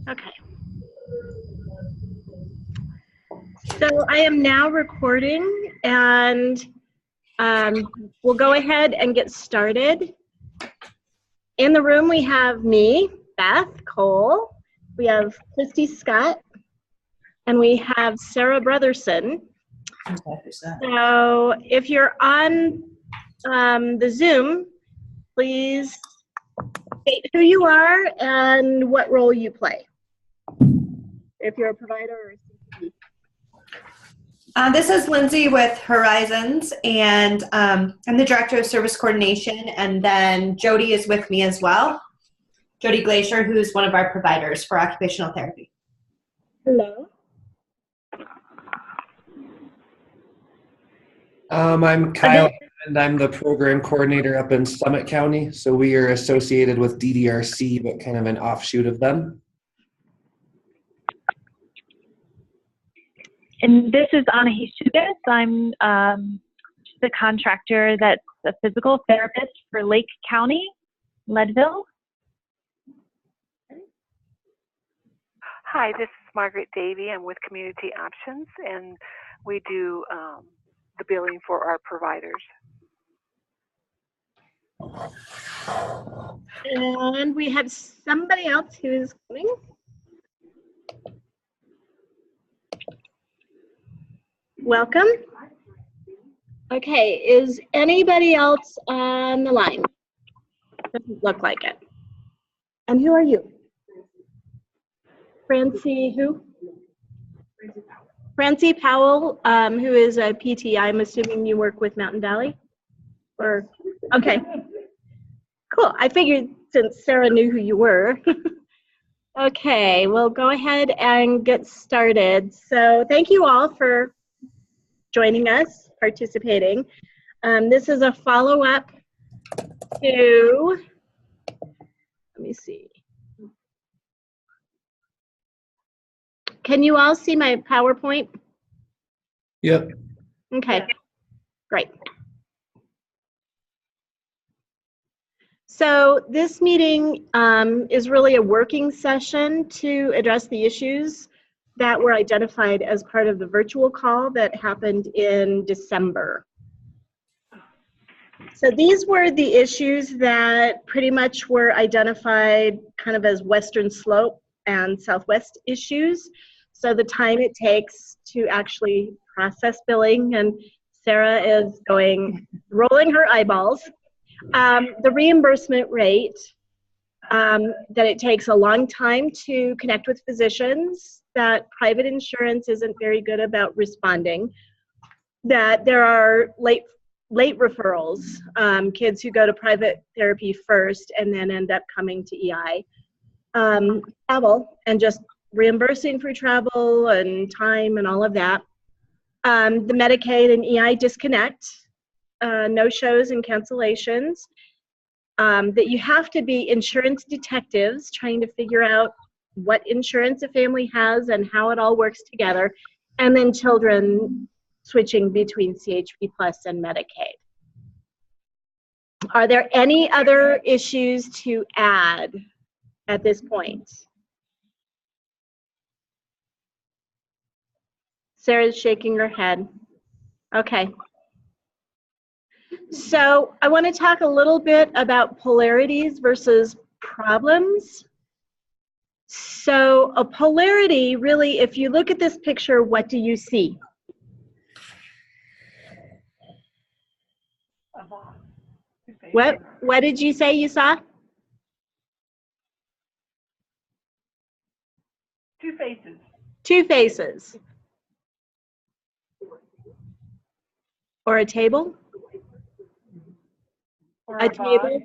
Okay. So I am now recording, and we'll go ahead and get started. In the room we have me, Beth Cole, we have Christy Scott, and we have Sarah Brotherson. So if you're on the Zoom, please state who you are and what role you play. If you're a provider or a CCD. This is Lindsay with Horizons, and I'm the Director of Service Coordination, and then Jody is with me as well. Jody Glacier, who's one of our providers for occupational therapy. Hello. I'm Kyle, and I'm the program coordinator up in Summit County. So we are associated with DDRC, but kind of an offshoot of them. And this is Anna Hishugas. I'm the contractor that's a physical therapist for Lake County, Leadville. Hi, this is Margaret Davey. I'm with Community Options, and we do the billing for our providers. And we have somebody else who is coming. Welcome. Okay, is anybody else on the line? Doesn't look like it. And who are you? Francie who? Francie Powell, who is a PT. I'm assuming you work with Mountain Valley? Or, okay. Cool, I figured since Sarah knew who you were. Okay, we'll go ahead and get started. So thank you all for joining us, participating. This is a follow-up to, let me see. Can you all see my PowerPoint? Yep. Okay, great. So this meeting is really a working session to address the issues that were identified as part of the virtual call that happened in December. So these were the issues that pretty much were identified kind of as Western Slope and Southwest issues. So the time it takes to actually process billing, and Sarah is rolling her eyeballs. The reimbursement rate, that it takes a long time to connect with physicians, that private insurance isn't very good about responding, that there are late referrals, kids who go to private therapy first and then end up coming to EI, travel, and just reimbursing for travel and time and all of that, the Medicaid and EI disconnect, no-shows and cancellations, that you have to be insurance detectives trying to figure out what insurance a family has and how it all works together, and then children switching between CHP Plus and Medicaid. Are there any other issues to add at this point? Sarah's shaking her head. Okay. So I want to talk a little bit about polarities versus problems. So a polarity, really, if you look at this picture, what do you see? What did you say you saw? Two faces. Two faces. Or a table? Or a table,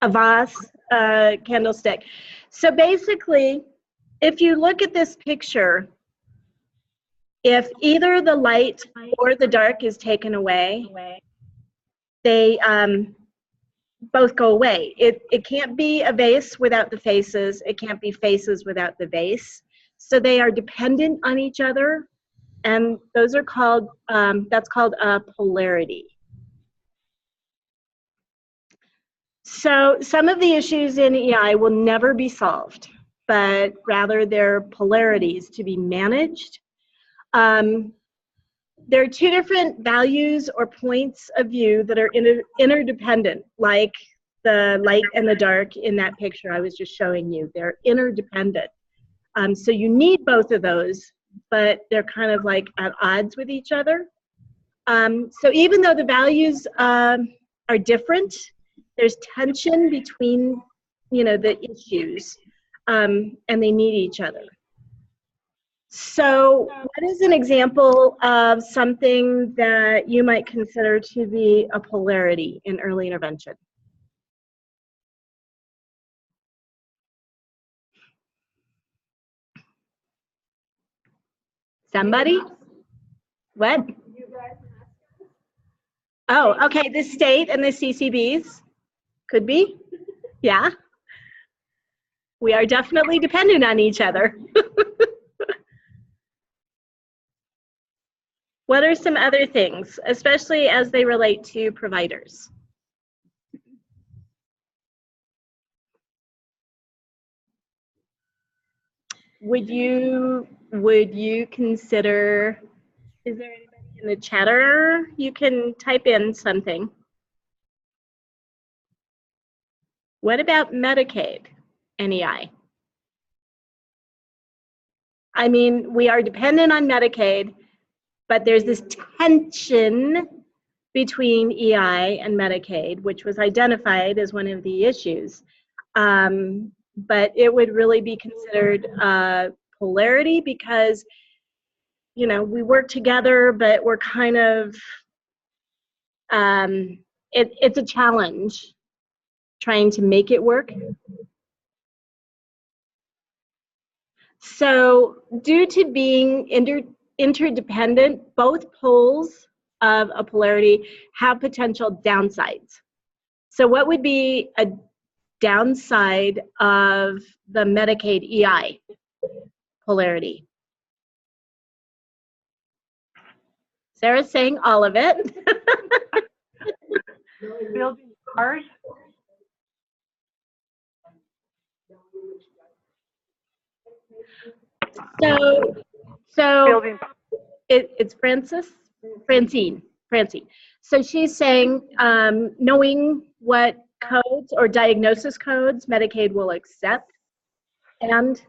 a vase, a candlestick. So basically, if you look at this picture, if either the light or the dark is taken away, they both go away. It can't be a vase without the faces. It can't be faces without the vase. So they are dependent on each other, and those are called, that's called a polarity. So some of the issues in EI will never be solved. but rather they're polarities to be managed. There are two different values or points of view that are interdependent, like the light and the dark in that picture I was just showing you. They're interdependent. So you need both of those, but they're kind of like at odds with each other. So even though the values are different, there's tension between, the issues, and they need each other. So what is an example of something that you might consider to be a polarity in early intervention? Somebody? What? Oh, okay, the state and the CCBs. Could be. Yeah. We are definitely dependent on each other. What are some other things, especially as they relate to providers? Would you consider, is there anybody in the chatter? You can type in something. What about Medicaid and EI? I mean, we are dependent on Medicaid, but there's this tension between EI and Medicaid, which was identified as one of the issues. But it would really be considered polarity because, we work together, but we're kind of, it's a challenge trying to make it work. So due to being interdependent, both poles of a polarity have potential downsides. So what would be a downside of the Medicaid EI polarity? Sarah's saying all of it. Building cars. So building. It's Francine. So she's saying knowing what codes or diagnosis codes Medicaid will accept and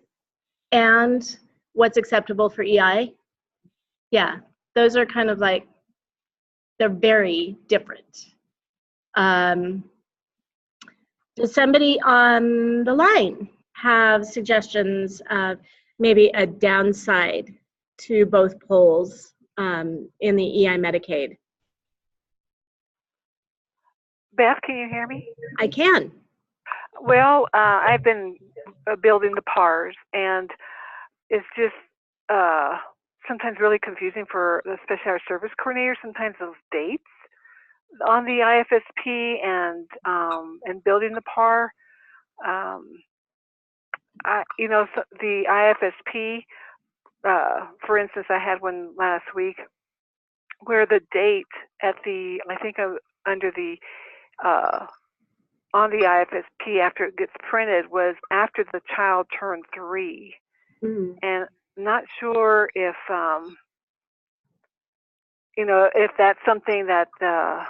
what's acceptable for EI. Yeah, those are kind of like, they're very different. Does somebody on the line have suggestions of maybe a downside to both poles in the EI Medicaid? Beth, can you hear me? I can. Well, I've been building the PARs, and it's just sometimes really confusing for especially our service coordinators. Sometimes those dates on the IFSP and building the PAR. So the IFSP, for instance, I had one last week where the date at the, I think under the on the IFSP after it gets printed was after the child turned 3. And not sure if if that's something that the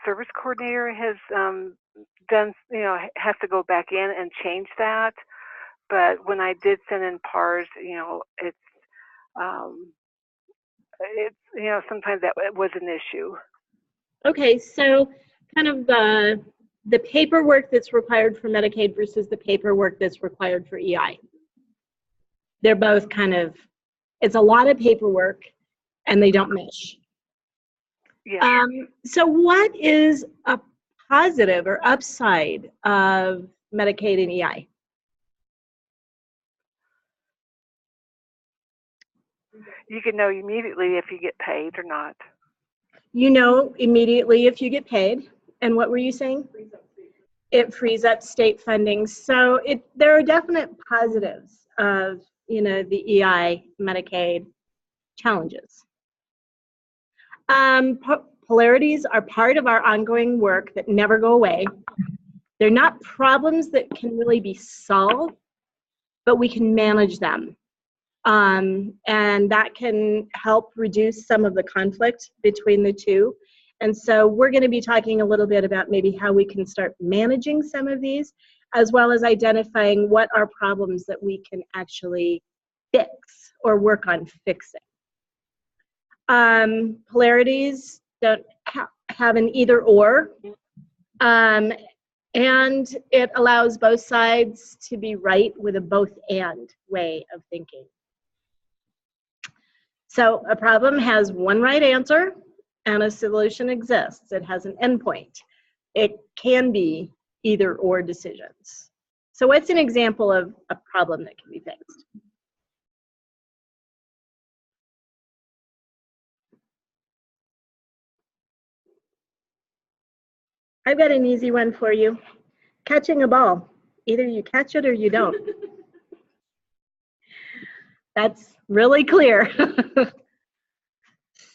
service coordinator has done, has to go back in and change that. But when I did send in PARs, it's sometimes that was an issue. Okay, so kind of the paperwork that's required for Medicaid versus the paperwork that's required for EI. They're both kind of, it's a lot of paperwork and they don't mesh. Yeah. So what is a positive or upside of Medicaid and EI? You can know immediately if you get paid or not. You know immediately if you get paid. And what were you saying? It frees up state funding. So there are definite positives of the EI Medicaid challenges. Polarities are part of our ongoing work that never go away. They're not problems that can really be solved but we can manage them. And that can help reduce some of the conflict between the two. And so we're going to be talking a little bit about maybe how we can start managing some of these, as well as identifying what are problems that we can actually fix or work on fixing. Polarities don't have an either or, and it allows both sides to be right with a both and way of thinking. So a problem has one right answer and a solution exists. It has an endpoint. It can be either or decisions. So what's an example of a problem that can be fixed? I've got an easy one for you. Catching a ball. Either you catch it or you don't. That's really clear.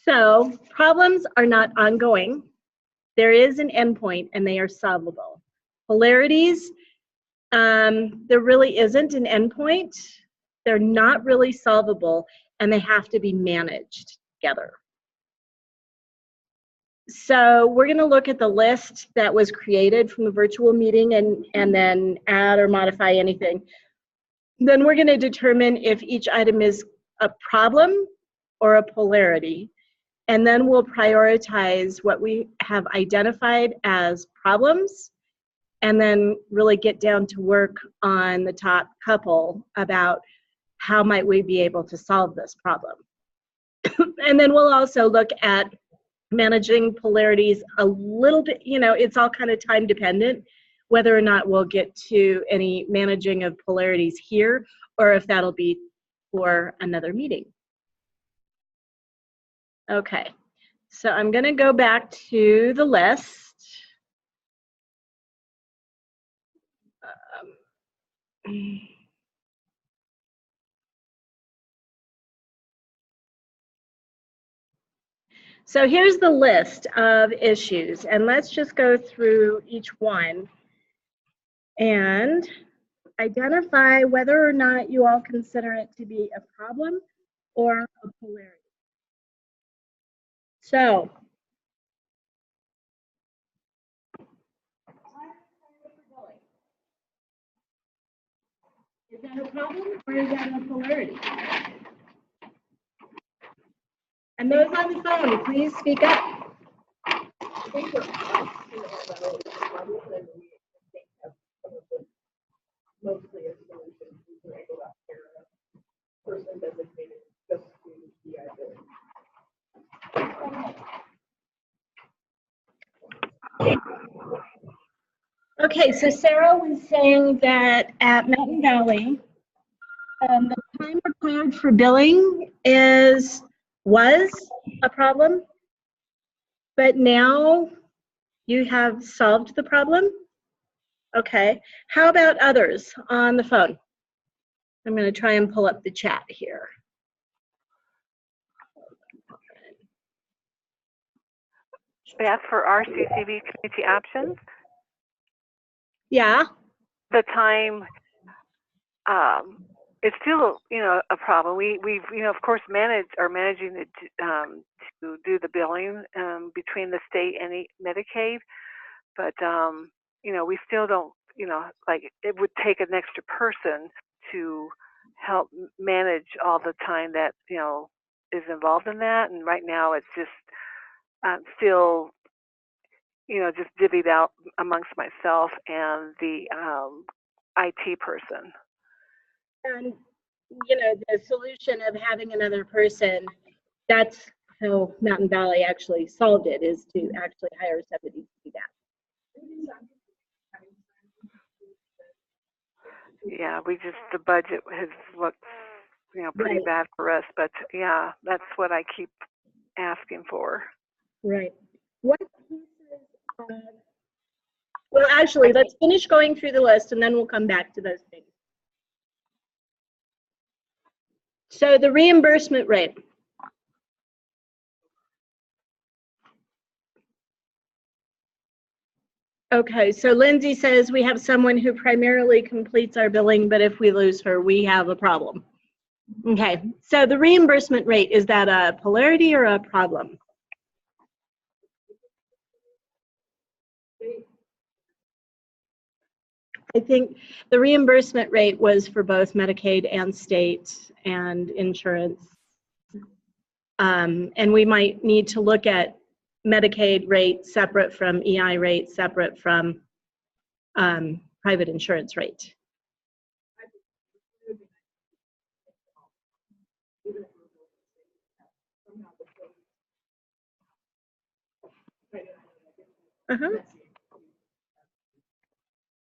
So problems are not ongoing. There is an endpoint and they are solvable. Polarities, there really isn't an endpoint. They're not really solvable and they have to be managed together. So we're going to look at the list that was created from the virtual meeting and then add or modify anything. Then we're going to determine if each item is a problem or a polarity. And then we'll prioritize what we have identified as problems and then really get down to work on the top couple about how might we be able to solve this problem. And then we'll also look at managing polarities a little bit, you know, it's all kind of time dependent, whether or not we'll get to any managing of polarities here or if that'll be for another meeting. Okay, so I'm going to go back to the list. So here's the list of issues, and let's just go through each one and identify whether or not you all consider it to be a problem or a polarity. So, is that a problem or is that a polarity? And those on the phone, please speak up. Mostly a solution to be able to hear a person designated just to the idea. Okay, so Sarah was saying that at Mountain Valley, the time required for billing was a problem, but now you have solved the problem? Okay, how about others on the phone? I'm going to try and pull up the chat here. Beth, for our CCV community options, Yeah. the time, it's still, you know, a problem. We've, you know, of course, managing to do the billing between the state and Medicaid, but you know, we still don't, you know, like it would take an extra person to help manage all the time that, you know, is involved in that. And right now it's just still, you know, just divvied out amongst myself and the IT person. And, you know, the solution of having another person, that's how Mountain Valley actually solved it, is to actually hire somebody to do that. Yeah, the budget has looked, you know, pretty Right. bad for us, but yeah, that's what I keep asking for. Right. What pieces of, well, actually, let's finish going through the list and then we'll come back to those things. So the reimbursement rate. Okay, so Lindsay says we have someone who primarily completes our billing, but if we lose her, we have a problem. Okay, so the reimbursement rate, is that a polarity or a problem? I think the reimbursement rate was for both Medicaid and state and insurance. And we might need to look at Medicaid rate separate from EI rate, separate from private insurance rate.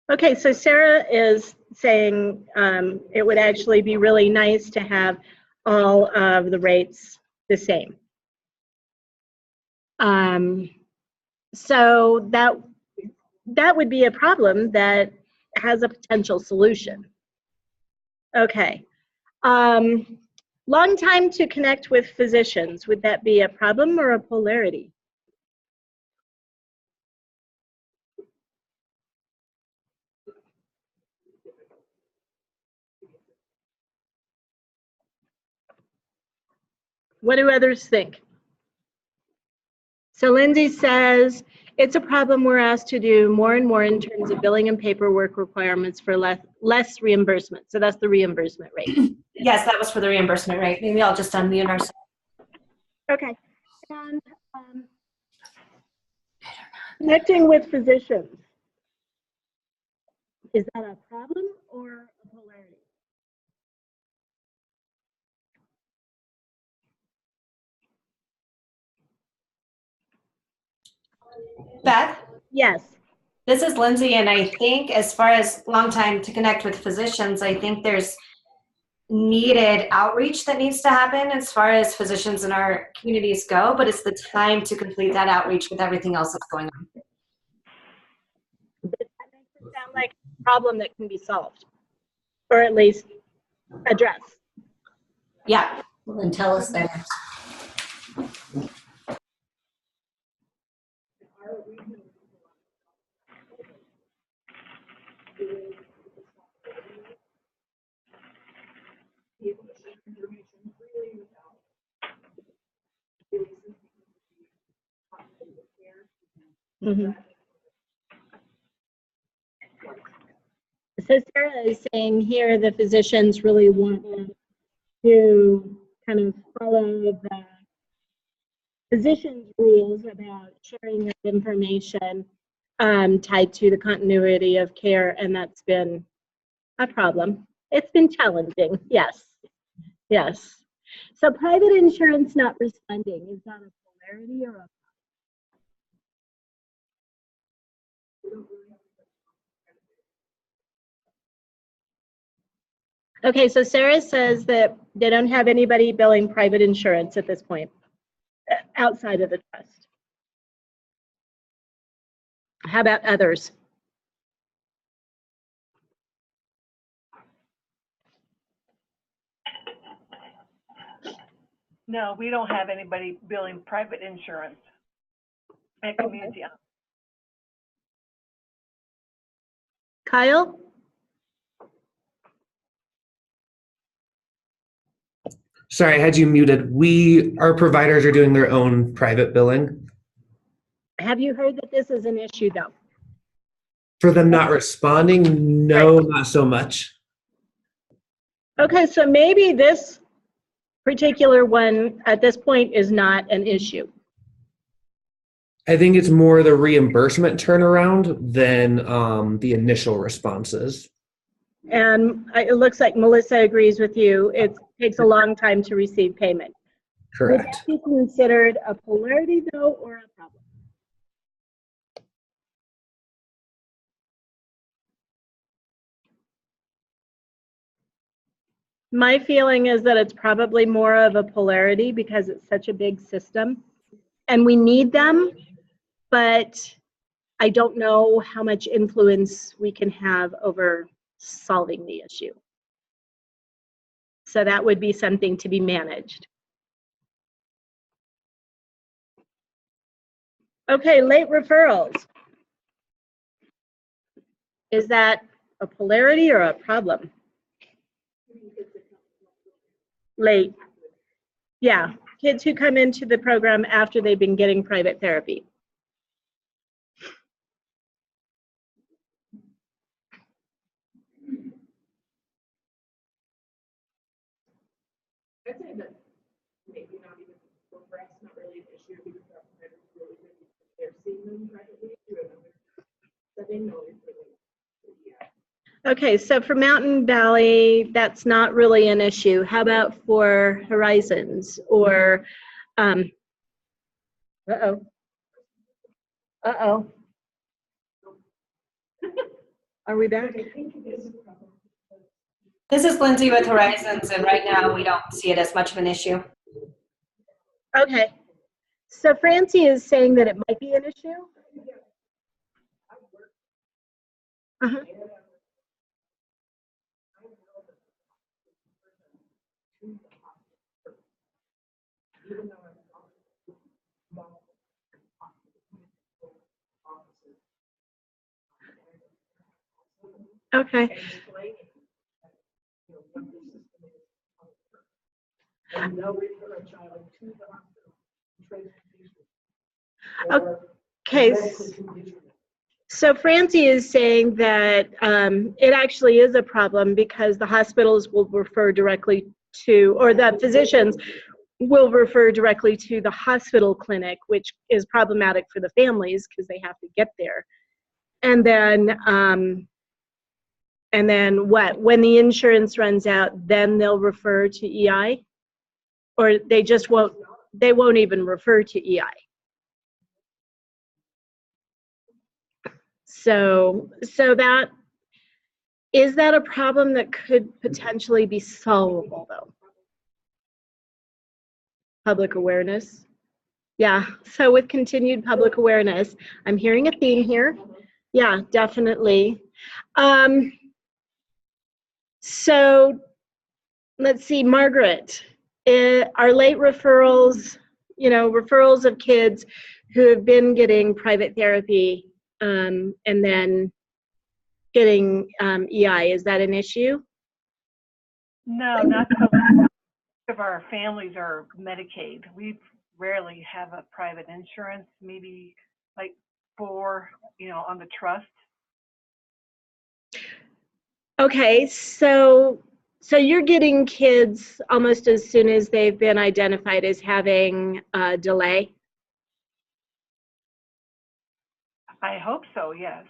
Okay, so Sarah is saying it would actually be really nice to have all of the rates the same. So that would be a problem that has a potential solution. Okay. Long time to connect with physicians, would that be a problem or a polarity? What do others think? So Lindsay says, it's a problem we're asked to do more and more in terms of billing and paperwork requirements for less reimbursement. So that's the reimbursement rate. Yes, that was for the reimbursement rate. Maybe I'll just unmute ourselves. Okay. And connecting with physicians, is that a problem or a polarity? Beth? Yes. This is Lindsay, and I think as far as long time to connect with physicians, I think there's needed outreach that needs to happen as far as physicians in our communities go, but it's the time to complete that outreach with everything else that's going on. That makes it sound like a problem that can be solved, or at least addressed. Yeah. Well, then tell us that. Mm-hmm. So Sarah is saying here the physicians really want to kind of follow the physicians' rules about sharing of information tied to the continuity of care, and that's been a problem. It's been challenging, yes, yes. So private insurance not responding, is that a polarity or a Okay, so Sarah says that they don't have anybody billing private insurance at this point, outside of the trust. How about others? No, we don't have anybody billing private insurance at community. Kyle? Sorry, I had you muted. Our providers are doing their own private billing. Have you heard that this is an issue though? For them not responding, no, not so much. Okay, so maybe this particular one at this point is not an issue. I think it's more the reimbursement turnaround than the initial responses. And it looks like Melissa agrees with you. It takes a long time to receive payment. Correct. Would that be considered a polarity though, or a problem? My feeling is that it's probably more of a polarity because it's such a big system and we need them, but I don't know how much influence we can have over solving the issue. So that would be something to be managed. Okay, late referrals. Is that a polarity or a problem? Late. Yeah, kids who come into the program after they've been getting private therapy. I'd say that maybe not even for us, not really an issue because our providers really good because they're seeing them privately through another setting, no, it's really, yeah. Okay, so for Mountain Valley, that's not really an issue. How about for Horizons or, uh-oh. Uh-oh. Are we back? This is Lindsay with Horizons, and right now we don't see it as much of an issue. Okay. So Francie is saying that it might be an issue? Uh-huh. Okay. And they'll refer a child to the hospital. Okay. So Francie is saying that it actually is a problem because the hospitals will refer directly to, or the physicians will refer directly to the hospital clinic, which is problematic for the families because they have to get there. And then what? When the insurance runs out, then they'll refer to EI? Or they just won't, they won't even refer to EI. So that, is that a problem that could potentially be solvable though? Public awareness. Yeah, so with continued public awareness, I'm hearing a theme here. Yeah, definitely. So let's see, Margaret, are late referrals, referrals of kids who have been getting private therapy and then getting EI, is that an issue? No, not so much of our families are Medicaid. We rarely have a private insurance, maybe like 4, on the trust. Okay, so you're getting kids almost as soon as they've been identified as having a delay? I hope so, yes.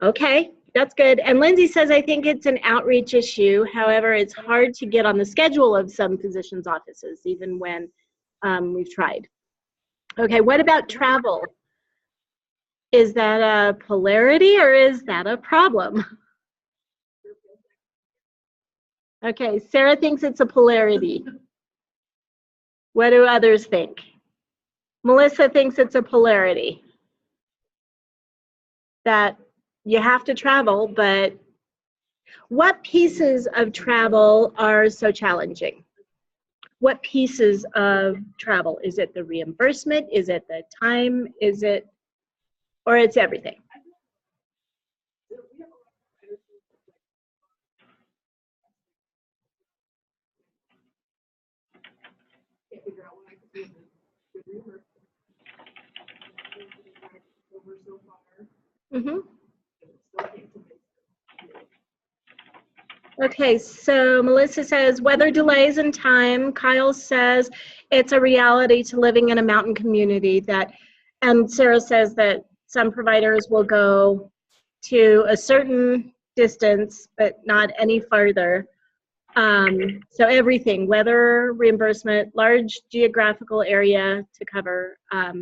Okay, that's good. And Lindsay says, I think it's an outreach issue. However, it's hard to get on the schedule of some physicians' offices, even when we've tried. Okay, what about travel? Is that a polarity or is that a problem? Okay, Sarah thinks it's a polarity. What do others think? Melissa thinks it's a polarity. That you have to travel, but what pieces of travel are so challenging? What pieces of travel? Is it the reimbursement? Is it the time? Is it, or it's everything? Mm-hmm. Okay, so Melissa says weather delays in time. Kyle says it's a reality to living in a mountain community and Sarah says that some providers will go to a certain distance, but not any farther. So everything, weather, reimbursement, large geographical area to cover. I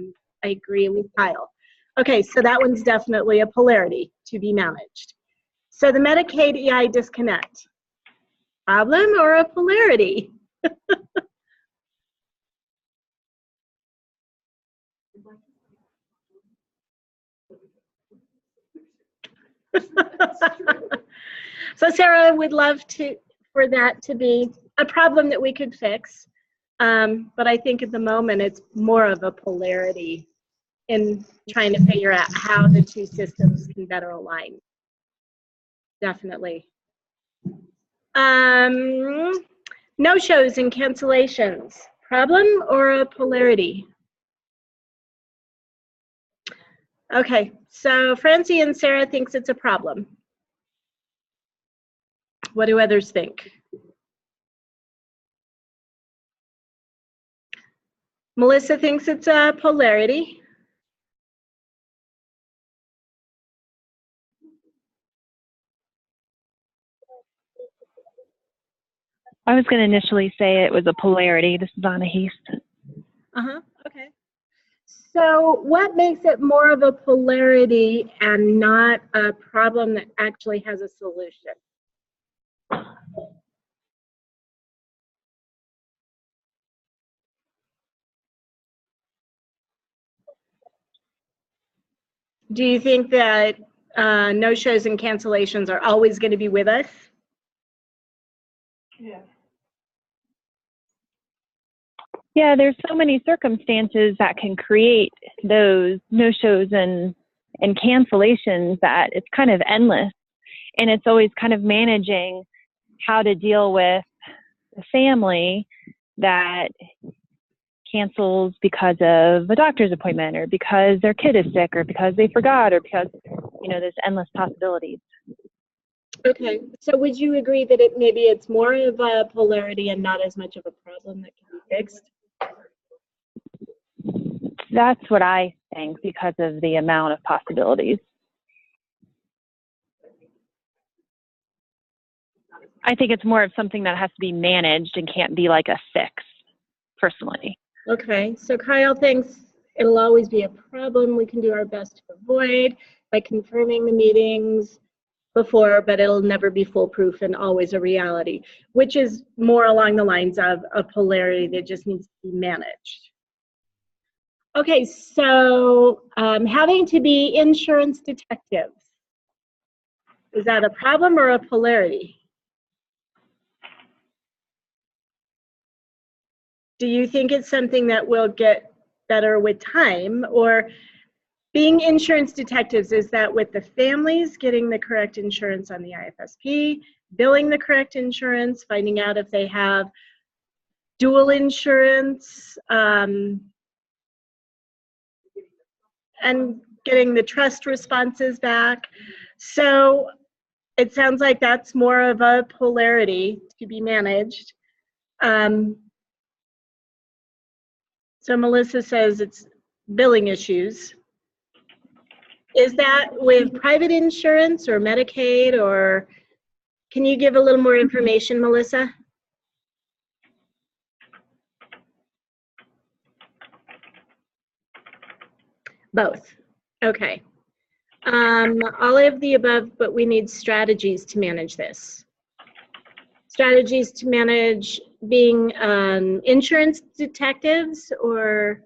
agree with Kyle. Okay, so that one's definitely a polarity to be managed. So the Medicaid EI disconnect, problem or a polarity? So Sarah would love for that to be a problem that we could fix, but I think at the moment it's more of a polarity in trying to figure out how the two systems can better align. Definitely. No-shows and cancellations, problem or a polarity? Okay, so Francie and Sarah thinks it's a problem. What do others think? Melissa thinks it's a polarity. I was going to initially say it was a polarity. This is Anna Heath. Okay. So what makes it more of a polarity and not a problem that actually has a solution? Do you think that no-shows and cancellations are always going to be with us? Yes. Yeah, there's so many circumstances that can create those no-shows and cancellations that it's kind of endless. And it's always kind of managing how to deal with the family that cancels because of a doctor's appointment or because their kid is sick or because they forgot or because, you know, there's endless possibilities. Okay, so would you agree that maybe it's more of a polarity and not as much of a problem that can be fixed? That's what I think because of the amount of possibilities. I think it's more of something that has to be managed and can't be like a fix, personally. Okay, so Kyle thinks it'll always be a problem we can do our best to avoid by confirming the meetings before, but it'll never be foolproof and always a reality, which is more along the lines of a polarity that just needs to be managed. Okay, so having to be insurance detectives, is that a problem or a polarity? Do you think it's something that will get better with time, or being insurance detectives, is that with the families getting the correct insurance on the IFSP, billing the correct insurance, finding out if they have dual insurance, and getting the trust responses back? So it sounds like that's more of a polarity to be managed. So Melissa says it's billing issues. Is that with private insurance or Medicaid, or can you give a little more information, Melissa? Both. Okay. All of the above, but we need strategies to manage this. Strategies to manage being insurance detectives or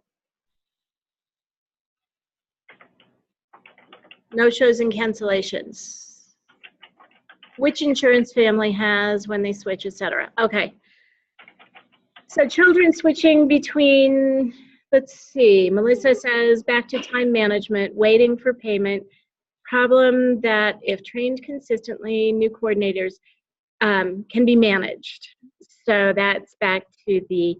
no-shows and cancellations. Which insurance family has, when they switch, etc. Okay. So children switching between, let's see, Melissa says back to time management, waiting for payment, problem that if trained consistently, new coordinators can be managed. So that's back to the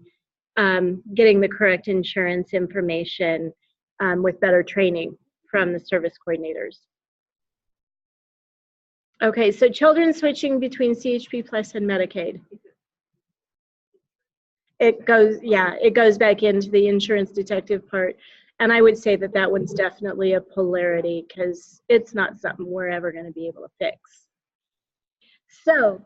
getting the correct insurance information with better training from the service coordinators. Okay, so children switching between CHP Plus and Medicaid. It goes back into the insurance detective part. And I would say that that one's definitely a polarity because it's not something we're ever going to be able to fix. So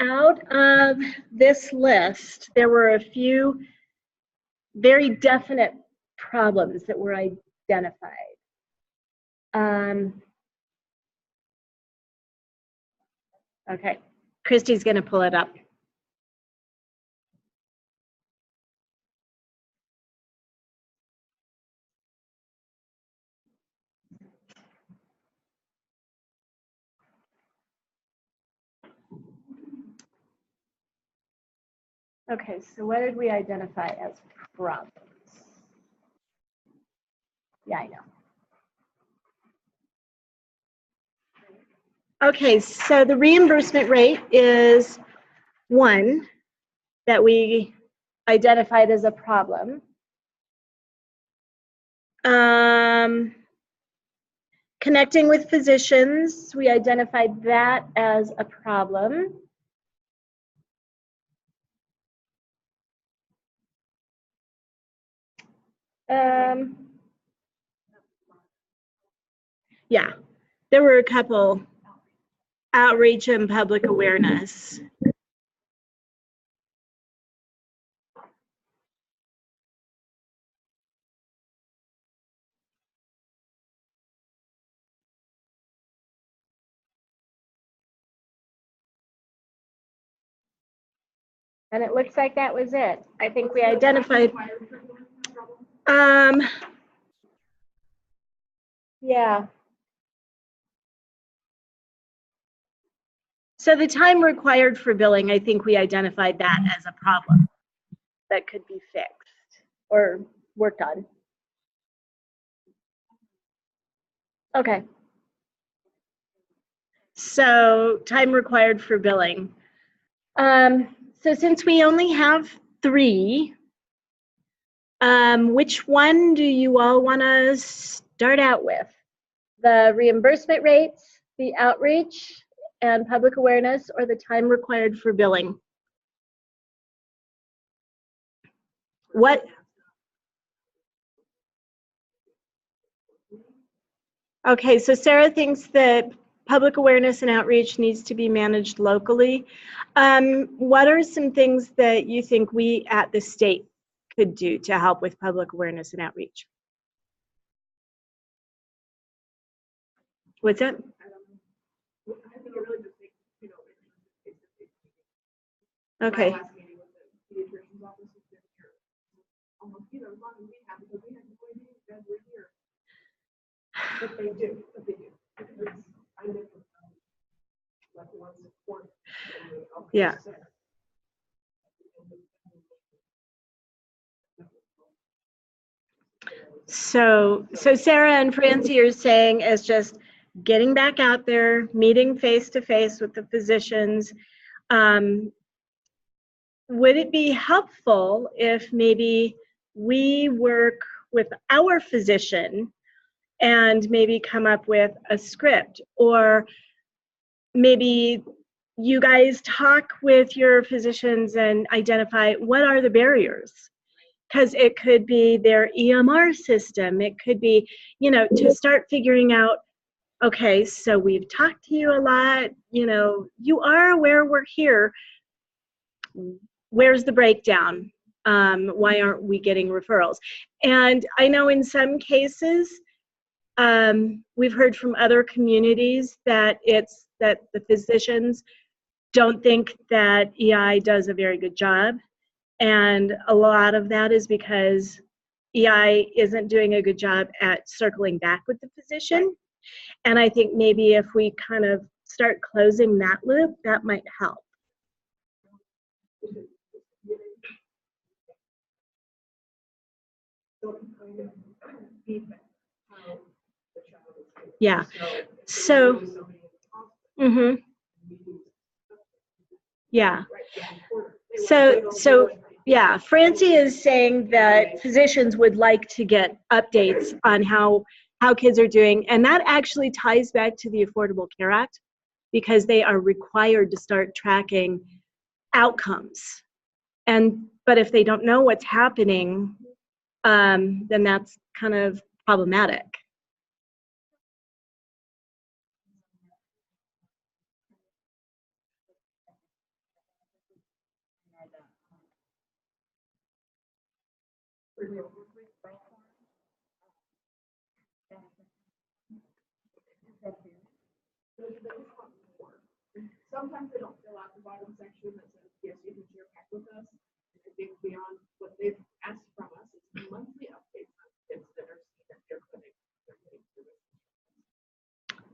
out of this list, there were a few very definite problems that were identified. Okay, Christy's going to pull it up. Okay, so what did we identify as problems? Yeah, I know. Okay, so the reimbursement rate is one that we identified as a problem. Connecting with physicians, we identified that as a problem. Yeah, there were a couple. Outreach and public awareness. And it looks like that was it. I think we identified. Yeah. So the time required for billing, I think we identified that as a problem that could be fixed or worked on. Okay. So time required for billing. So since we only have 3, which one do you all want to start out with? The reimbursement rates, the outreach and public awareness, or the time required for billing? What? Okay, so Sarah thinks that public awareness and outreach needs to be managed locally. What are some things that you think we at the state could do to help with public awareness and outreach? What's that? Okay. But they do. Yeah. So Sarah and Francie are saying is just getting back out there, meeting face to face with the physicians. Would it be helpful if maybe we work with our physician and maybe come up with a script, or maybe you guys talk with your physicians and identify what are the barriers? Because it could be their EMR system. It could be, to start figuring out, okay, so we've talked to you a lot, you are aware we're here. Where's the breakdown? Why aren't we getting referrals? And I know in some cases, we've heard from other communities that it's that the physicians don't think that EI does a very good job. And a lot of that is because EI isn't doing a good job at circling back with the physician. And I think maybe if we kind of start closing that loop, that might help. Yeah. So, yeah. So yeah, Francie is saying that physicians would like to get updates on how kids are doing, and that actually ties back to the Affordable Care Act, because they are required to start tracking outcomes. But if they don't know what's happening, then that's kind of problematic. Sometimes they don't fill out the bottom section that says, yes, you can share back with us. I think beyond what they've asked from us, it's monthly updates on kids that are seen at their clinic.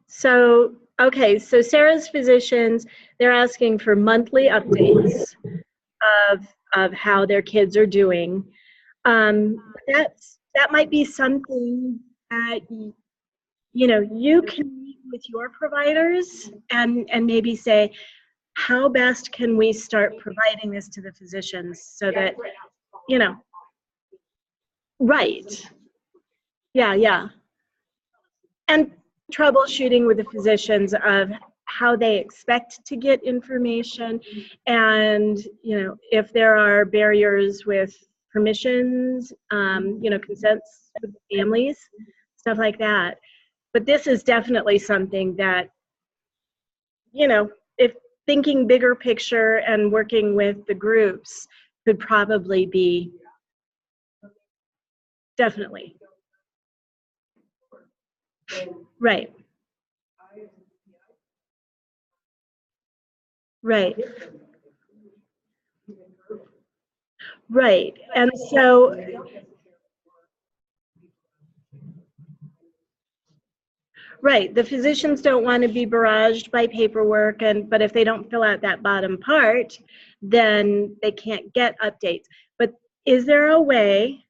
So, okay, so Sarah's physicians, they're asking for monthly updates of how their kids are doing. That might be something that you can meet with your providers and maybe say, how best can we start providing this to the physicians so that, you know, right. Yeah. And troubleshooting with the physicians of how they expect to get information, and, you know, if there are barriers with permissions, you know, consents with families, stuff like that. But this is definitely something that, you know, if thinking bigger picture and working with the groups could probably be definitely. Right. Right. And so, right, the physicians don't want to be barraged by paperwork, but if they don't fill out that bottom part, then they can't get updates. But is there a way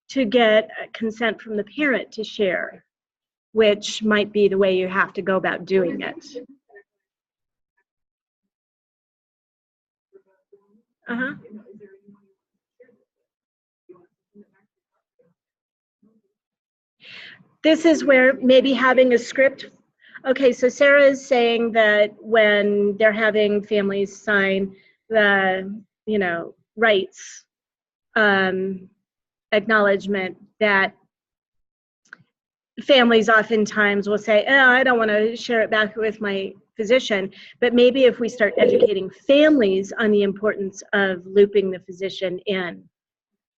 to get consent from the parent to share, which might be the way you have to go about doing it? Uh-huh. This is where maybe having a script. Okay, so Sarah is saying that when they're having families sign the, you know, rights acknowledgement, that families oftentimes will say, oh, I don't want to share it back with my physician. But maybe if we start educating families on the importance of looping the physician in,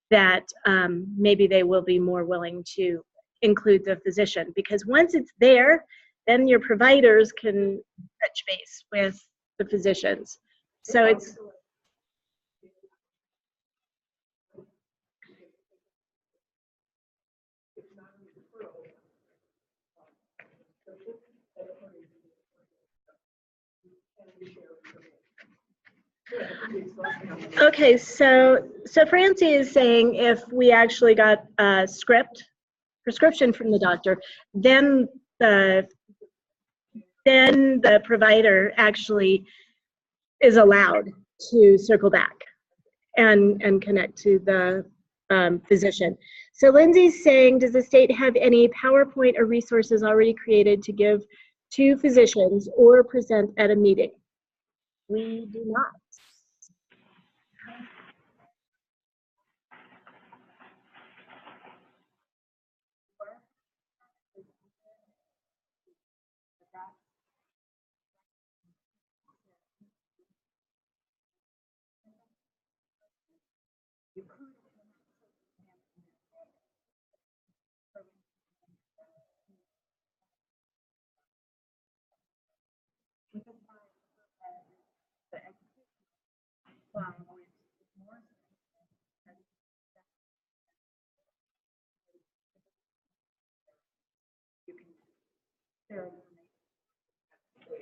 that maybe they will be more willing to include the physician. Because once it's there, then your providers can touch base with the physicians. So it's, okay, so Francie is saying if we actually got a prescription from the doctor, then the provider actually is allowed to circle back and connect to the physician. So Lindsay's saying, does the state have any PowerPoint or resources already created to give to physicians or present at a meeting? We do not.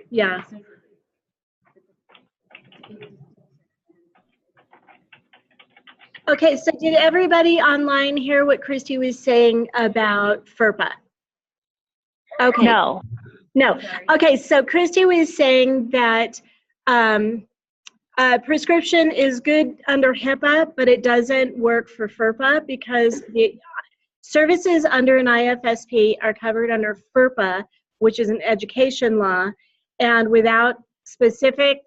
Yeah. Okay, so did everybody online hear what Christy was saying about FERPA? Okay. No. Okay, so Christy was saying that prescription is good under HIPAA, but it doesn't work for FERPA because the services under an IFSP are covered under FERPA, which is an education law, and without specific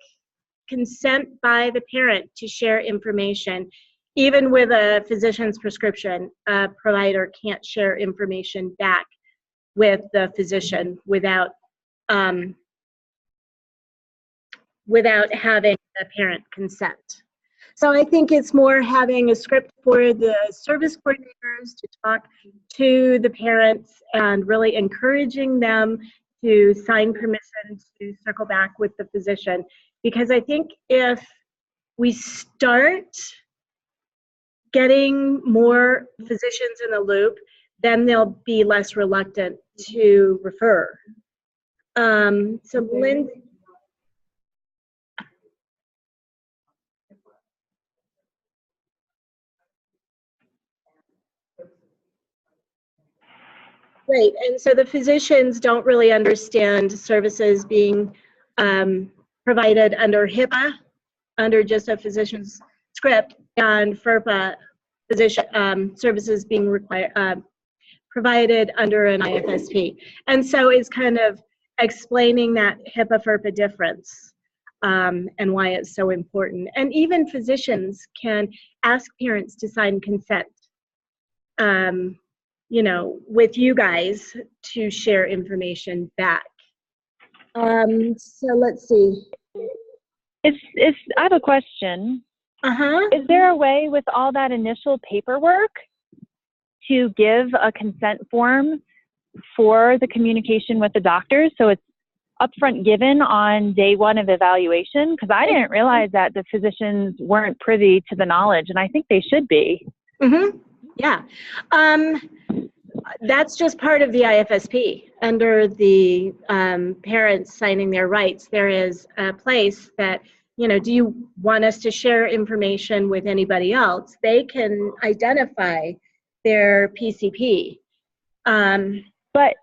consent by the parent to share information, even with a physician's prescription, a provider can't share information back with the physician without having the parent consent. So I think it's more having a script for the service coordinators to talk to the parents and really encouraging them to sign permission to circle back with the physician. Because I think if we start getting more physicians in the loop, then they'll be less reluctant to refer. So Lynn. Right, and so the physicians don't really understand services being provided under HIPAA, under just a physician's script, and FERPA physician services being provided under an IFSP. And so it's kind of explaining that HIPAA-FERPA difference and why it's so important. And even physicians can ask parents to sign consent, you know, with you guys to share information back. So let's see. I have a question. Uh-huh. Is there a way with all that initial paperwork to give a consent form for the communication with the doctor so it's upfront given on day one of evaluation? Because I didn't realize that the physicians weren't privy to the knowledge, and I think they should be. Mm-hmm. Yeah. That's just part of the IFSP. Under the parents signing their rights, there is a place that, you know, do you want us to share information with anybody else? They can identify their PCP. But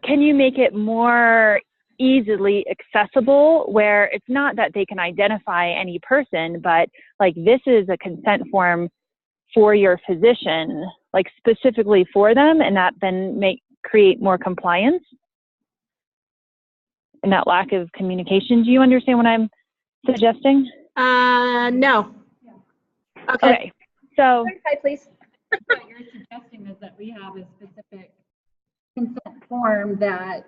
can you make it more easily accessible where it's not that they can identify any person, but like this is a consent form for your physician, like specifically for them, and that then create more compliance and that lack of communication? Do you understand what I'm suggesting? No. Okay. So, Hi, please. What you're suggesting is that we have a specific consent form that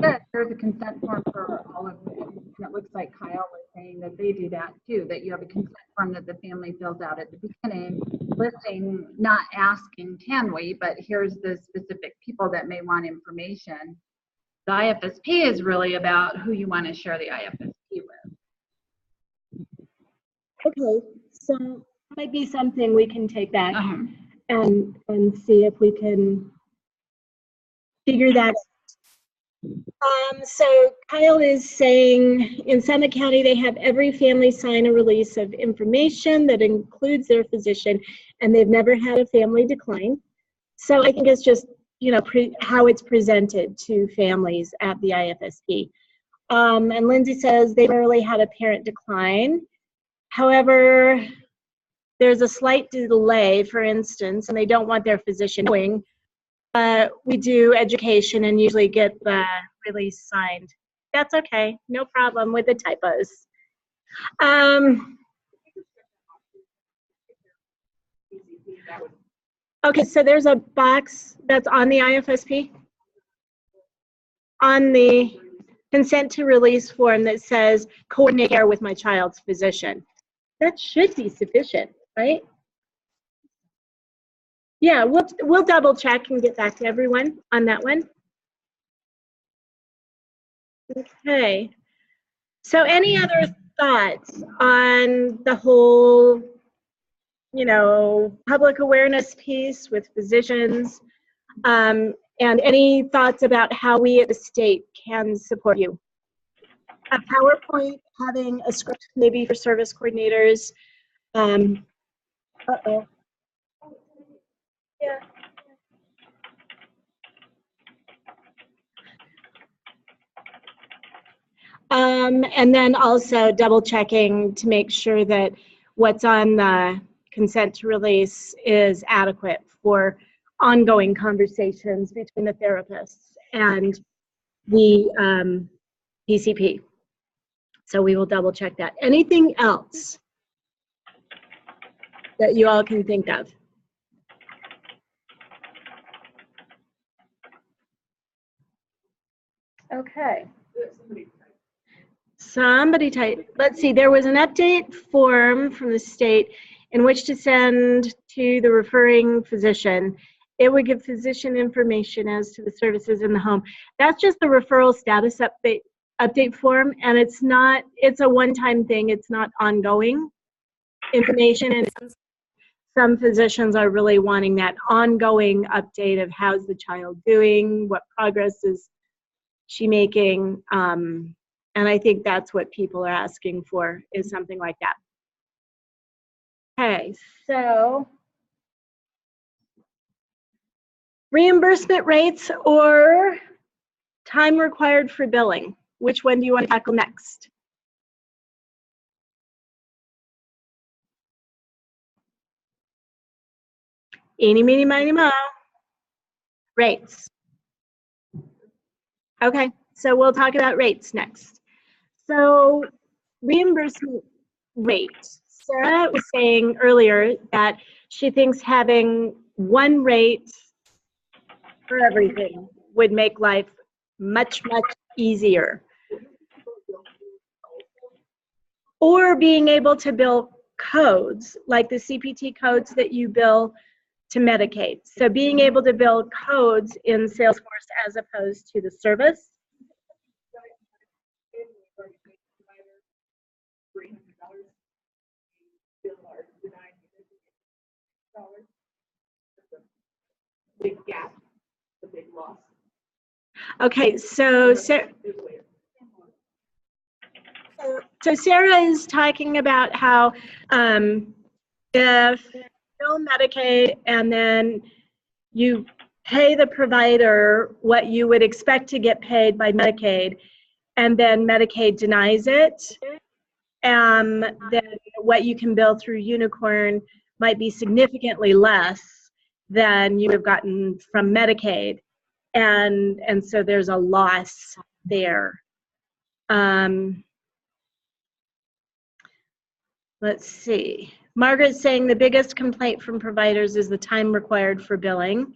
says there's a consent form for all of them. And it looks like Kyle was saying that they do that too, that you have a consent form that the family fills out at the beginning, listing, not asking, can we, but here's the specific people that may want information. The IFSP is really about who you want to share the IFSP with. Okay, so might be something we can take back and see if we can figure that out. So Kyle is saying in Summit County, they have every family sign a release of information that includes their physician, and they've never had a family decline. So I think it's just, you know, how it's presented to families at the IFSP. And Lindsay says they rarely had a parent decline. However, there's a slight delay, for instance, and they don't want their physician knowing. We do education and usually get the release signed. That's okay, no problem with the typos. Okay, so there's a box that's on the IFSP, on the consent to release form that says coordinate care with my child's physician. That should be sufficient, right? Yeah, we'll double check and get back to everyone on that one. Okay. So any other thoughts on the whole, you know, public awareness piece with physicians? And any thoughts about how we at the state can support you? A PowerPoint, having a script maybe for service coordinators. Uh-oh. Yeah. And then also double checking to make sure that what's on the consent to release is adequate for ongoing conversations between the therapists and the PCP. So we will double check that. Anything else that you all can think of? Okay. Somebody type. Let's see, there was an update form from the state in which to send to the referring physician. It would give physician information as to the services in the home. That's just the referral status update form, and it's a one-time thing. It's not ongoing information, and some physicians are really wanting that ongoing update of how's the child doing, what progress is she making, and I think that's what people are asking for, is something like that. Okay, so Reimbursement rates or time required for billing? Which one do you want to tackle next? Eeny, meeny, miny, moe. Rates. Okay, so we'll talk about rates next. So reimbursement rate. Sarah was saying earlier that she thinks having one rate for everything would make life much, much easier. Or being able to bill codes, like the CPT codes that you bill to Medicaid. So being able to bill codes in Salesforce as opposed to the service. Big gap, the big loss. Okay, so Sarah is talking about how if you bill Medicaid and then you pay the provider what you would expect to get paid by Medicaid, and then Medicaid denies it, then what you can bill through Unicorn might be significantly less than you have gotten from Medicaid, and so there's a loss there. Let's see. Margaret's saying the biggest complaint from providers is the time required for billing.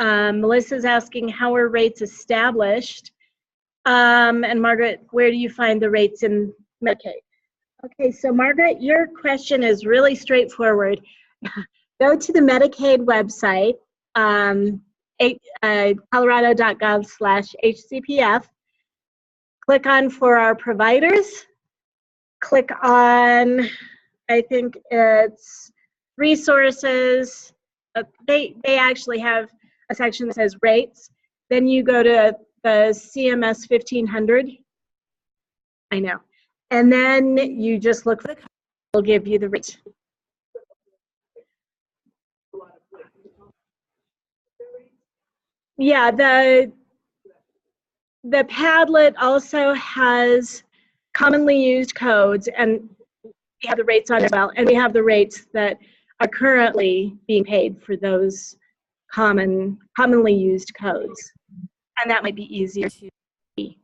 Melissa's asking, how are rates established? And Margaret, where do you find the rates in Medicaid? Okay, so Margaret, your question is really straightforward. Go to the Medicaid website, colorado.gov/HCPF. Click on For Our Providers. Click on, I think it's Resources. They actually have a section that says Rates. Then you go to the CMS 1500. I know. And then you just look for the code. It'll give you the rate. Yeah, the Padlet also has commonly used codes, and we have the rates on it as well, and we have the rates that are currently being paid for those commonly used codes, and that might be easier to see.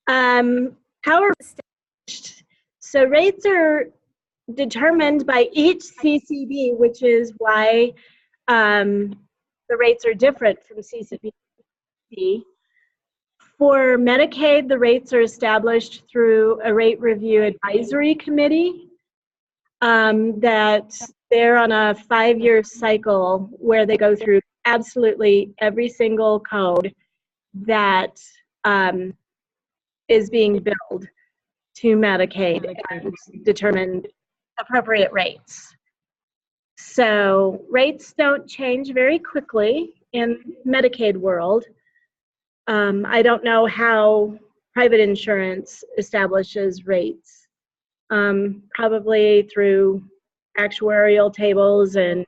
How are established? So rates are determined by each CCB, which is why the rates are different from CCB. For Medicaid, the rates are established through a rate review advisory committee that they're on a 5-year cycle where they go through absolutely every single code that is being billed to Medicaid and determine appropriate rates. So rates don't change very quickly in Medicaid world. I don't know how private insurance establishes rates. Probably through actuarial tables and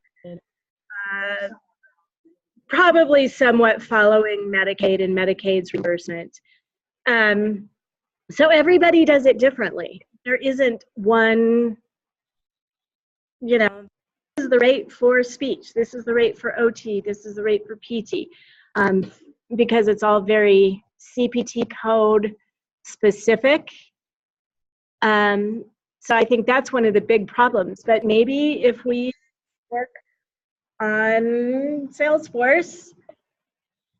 probably somewhat following Medicaid and Medicaid's reimbursement. So everybody does it differently. There isn't one, you know, this is the rate for speech, this is the rate for OT, this is the rate for PT, because it's all very CPT code specific. So I think that's one of the big problems. But maybe if we work on Salesforce,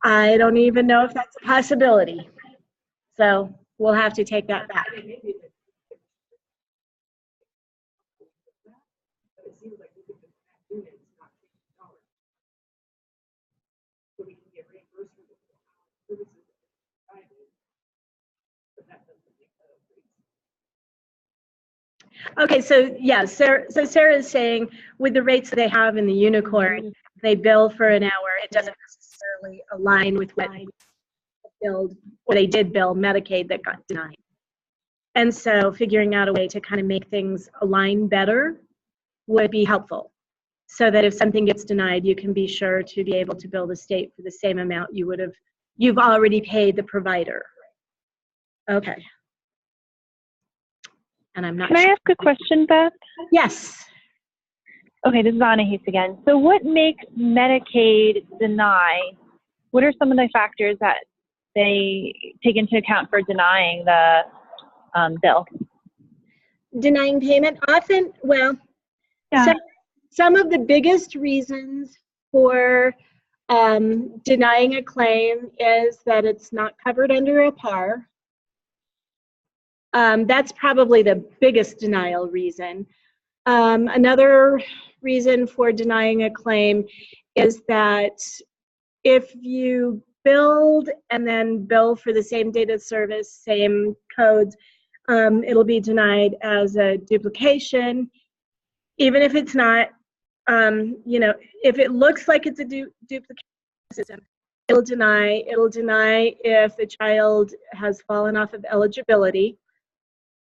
I don't even know if that's a possibility. So we'll have to take that back. Okay, so yeah, so Sarah is saying with the rates they have in the Unicorn, they bill for an hour. It doesn't necessarily align with what billed, or they did bill Medicaid that got denied. And so figuring out a way to kind of make things align better would be helpful. so that if something gets denied, you can be sure to be able to bill the state for the same amount you've already paid the provider. Okay. And I'm not Can I sure. ask a question, Beth? Yes. Okay, this is Anahis again. So what makes Medicaid deny? What are some of the factors that they take into account for denying the bill? Denying payment often, well, Yeah. some of the biggest reasons for denying a claim is that it's not covered under a PAR. That's probably the biggest denial reason. Another reason for denying a claim is that if you build and then bill for the same data service, same codes, it'll be denied as a duplication, even if it's not. You know, if it looks like it's a duplication system, it'll deny if the child has fallen off of eligibility.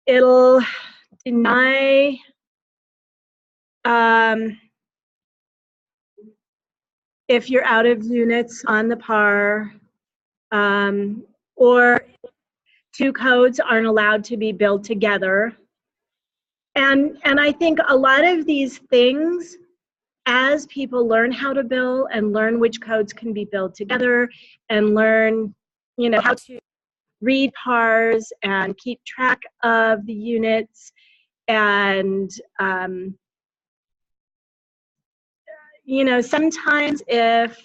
It'll deny if you're out of units on the PAR, or two codes aren't allowed to be billed together. And I think a lot of these things, as people learn how to bill and learn which codes can be billed together and learn, you know, how to read PARs and keep track of the units, and you know, sometimes if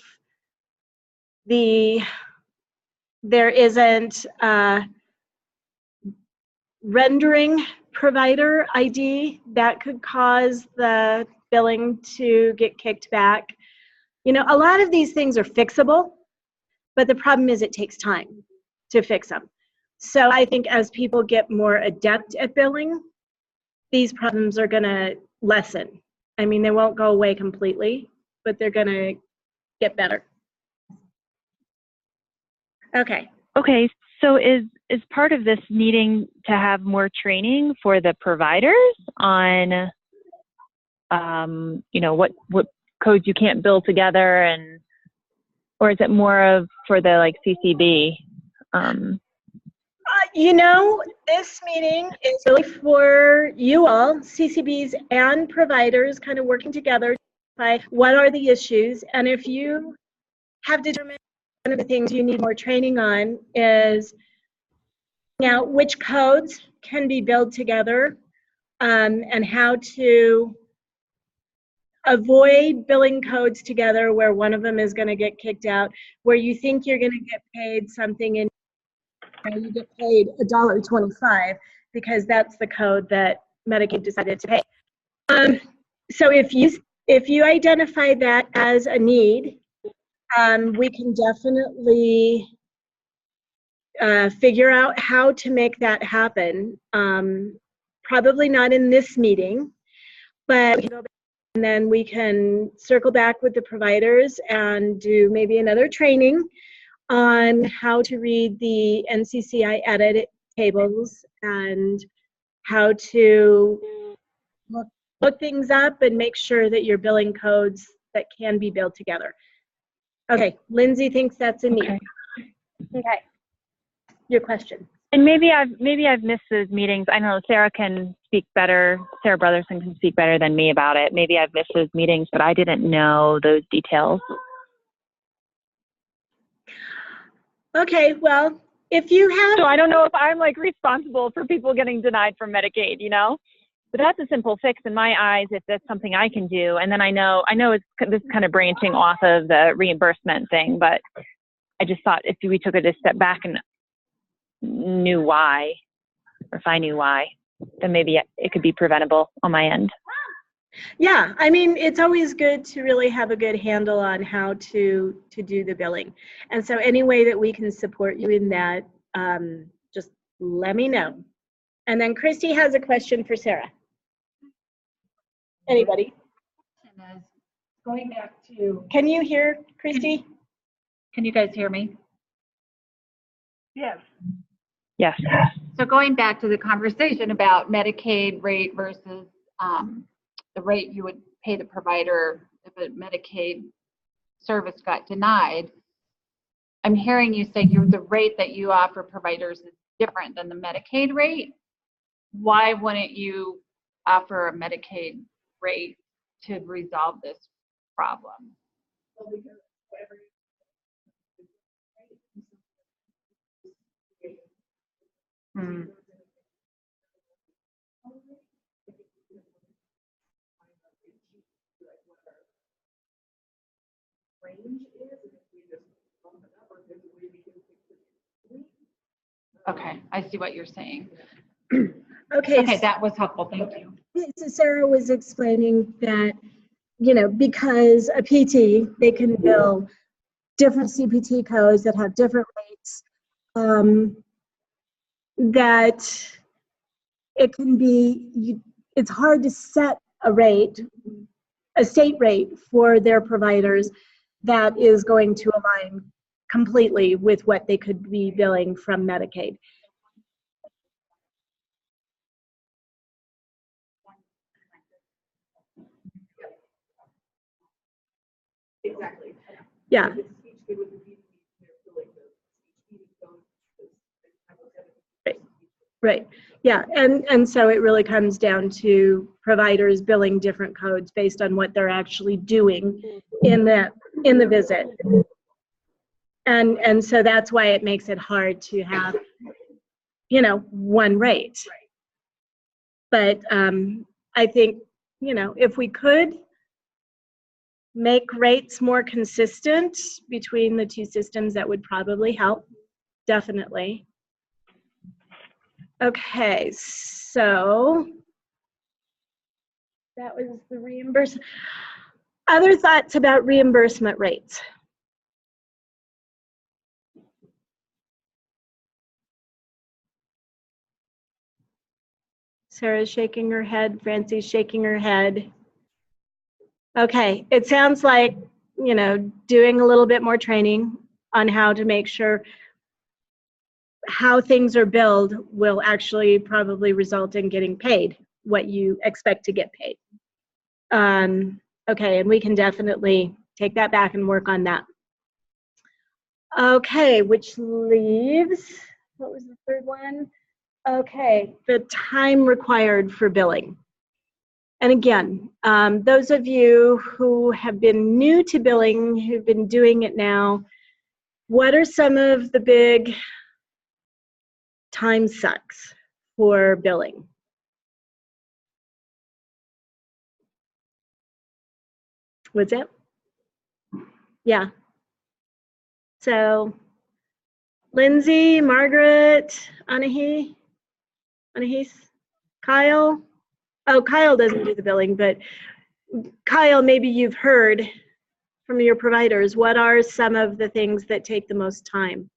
there isn't rendering provider ID, that could cause the billing to get kicked back. You know, a lot of these things are fixable, but the problem is it takes time to fix them. So I think as people get more adept at billing, these problems are going to lessen. I mean, they won't go away completely, but they're going to get better. Okay. Okay, so is part of this needing to have more training for the providers on, you know, what codes you can't bill together, and or is it more of for the like CCB? You know, this meeting is really for you all, CCBs and providers, kind of working together to identify what are the issues. And if you have determined one of the things you need more training on is out which codes can be billed together, and how to avoid billing codes together where one of them is going to get kicked out, where you think you're going to get paid something and you get paid $1.25 because that's the code that Medicaid decided to pay. So if you identify that as a need, we can definitely figure out how to make that happen. Probably not in this meeting, but and then we can circle back with the providers and do maybe another training on how to read the NCCI edit tables and how to look things up and make sure that you're billing codes that can be billed together. Okay, Lindsay thinks that's a need. Okay, your question. And maybe I've missed those meetings. I know Sarah can speak better. Sarah Brotherson can speak better than me about it. Maybe I've missed those meetings, but I didn't know those details. Okay, well, if you have... So I don't know if I'm like responsible for people getting denied from Medicaid, you know? But that's a simple fix in my eyes if that's something I can do. And then I know it's this kind of branching off of the reimbursement thing, but I just thought if we took it a step back and knew why, or if I knew why, then maybe it could be preventable on my end. Yeah, I mean, it's always good to really have a good handle on how to do the billing. And so any way that we can support you in that, just let me know. And then Christy has a question for Sarah. Anybody? Going back to... Can you hear Christy? Can you guys hear me? Yes. Yes. So going back to the conversation about Medicaid rate versus the rate you would pay the provider if a Medicaid service got denied. I'm hearing you say the rate that you offer providers is different than the Medicaid rate. Why wouldn't you offer a Medicaid rate to resolve this problem? Hmm. Okay, I see what you're saying. Okay. Okay, that was helpful. Thank you. So Sarah was explaining that, you know, because a PT, they can bill different CPT codes that have different rates, that it can be, it's hard to set a rate, a state rate for their providers that is going to align completely with what they could be billing from Medicaid. Exactly. Yeah. Right. Yeah. And so it really comes down to providers billing different codes based on what they're actually doing in the visit. And so that's why it makes it hard to have, you know, one rate. But I think, you know, if we could make rates more consistent between the two systems, that would probably help. Definitely. Okay, so that was the reimbursement. Other thoughts about reimbursement rates? Sarah's shaking her head, Francie's shaking her head. Okay, it sounds like, you know, doing a little bit more training on how to make sure how things are billed will actually probably result in getting paid what you expect to get paid. Okay, and we can definitely take that back and work on that. Okay, which leaves, what was the third one? Okay, the time required for billing. And again, those of you who have been new to billing, who've been doing it now, what are some of the big time sucks for billing? What's it? Yeah. So, Lindsay, Margaret, Anahis, Kyle. Oh, Kyle doesn't do the billing, but Kyle, maybe you've heard from your providers. What are some of the things that take the most time?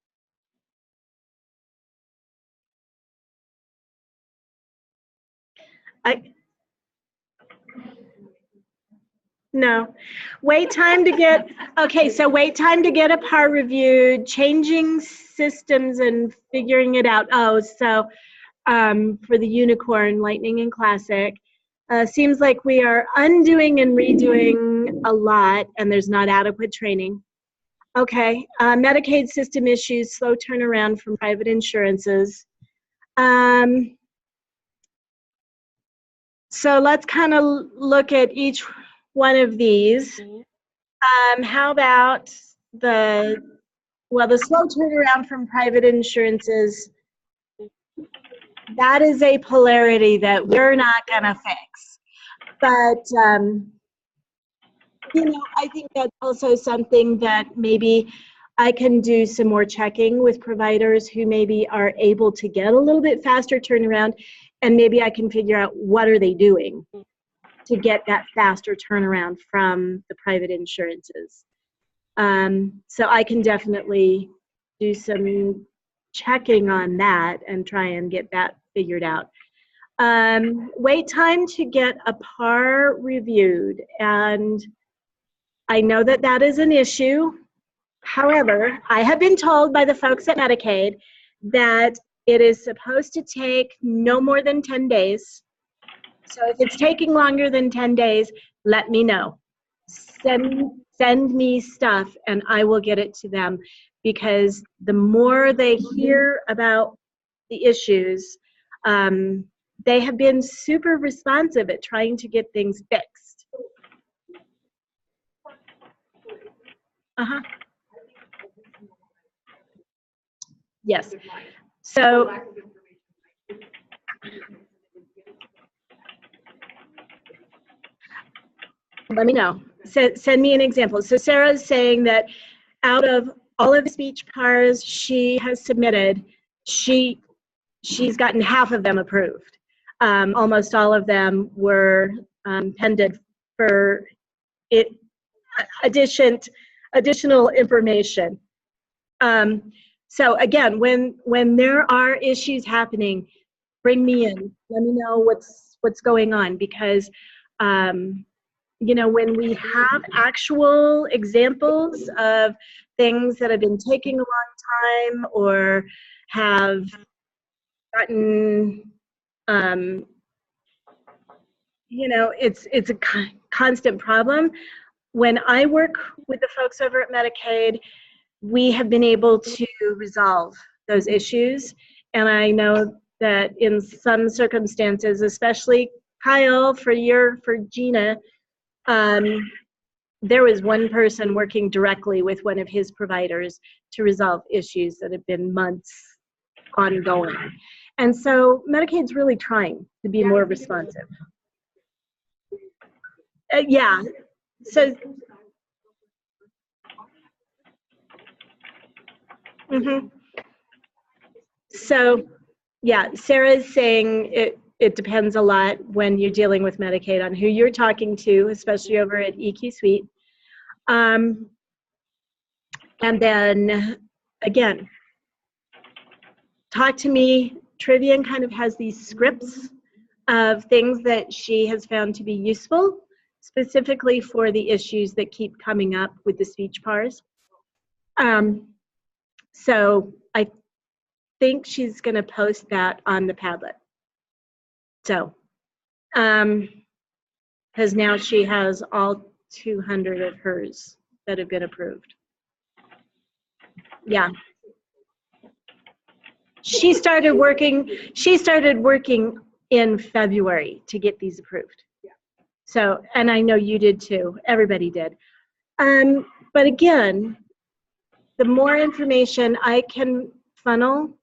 No. Wait time to get, okay, so wait time to get a PAR reviewed, changing systems and figuring it out. Oh, so for the Unicorn, Lightning and Classic, seems like we are undoing and redoing a lot, and there's not adequate training. Okay, Medicaid system issues, slow turnaround from private insurances. So let's kind of look at each one of these. How about the slow turnaround from private insurances? That is a polarity that we're not gonna fix. But, you know, I think that's also something that maybe I can do some more checking with providers who maybe are able to get a little bit faster turnaround, and maybe I can figure out what are they doing to get that faster turnaround from the private insurances. So I can definitely do some checking on that and try and get that figured out. Wait time to get a PAR reviewed, and I know that that is an issue. However, I have been told by the folks at Medicaid that it is supposed to take no more than 10 days. So if it's taking longer than 10 days, let me know. Send me stuff and I will get it to them, because the more they hear about the issues, they have been super responsive at trying to get things fixed. Uh-huh. Yes. So let me know. Send me an example. So Sarah's saying that out of all of the speech PARs she has submitted, she's gotten half of them approved. Almost all of them were pended for additional information. So again, when there are issues happening, bring me in. Let me know what's going on, because you know, when we have actual examples of things that have been taking a long time or have gotten, you know, it's a constant problem. When I work with the folks over at Medicaid, we have been able to resolve those issues. And I know that in some circumstances, especially Kyle, for Gina, there was one person working directly with one of his providers to resolve issues that have been months ongoing. And so Medicaid's really trying to be more responsive. Yeah, so. So, yeah, Sarah's saying it depends a lot when you're dealing with Medicaid on who you're talking to, especially over at EQ Suite. And then, again, talk to me. Trivian kind of has these scripts of things that she has found to be useful, specifically for the issues that keep coming up with the speech PARs. So I think she's going to post that on the Padlet. So, because now she has all 200 of hers that have been approved. Yeah. She started working in February to get these approved. So, and I know you did too. Everybody did. But again, the more information I can funnel,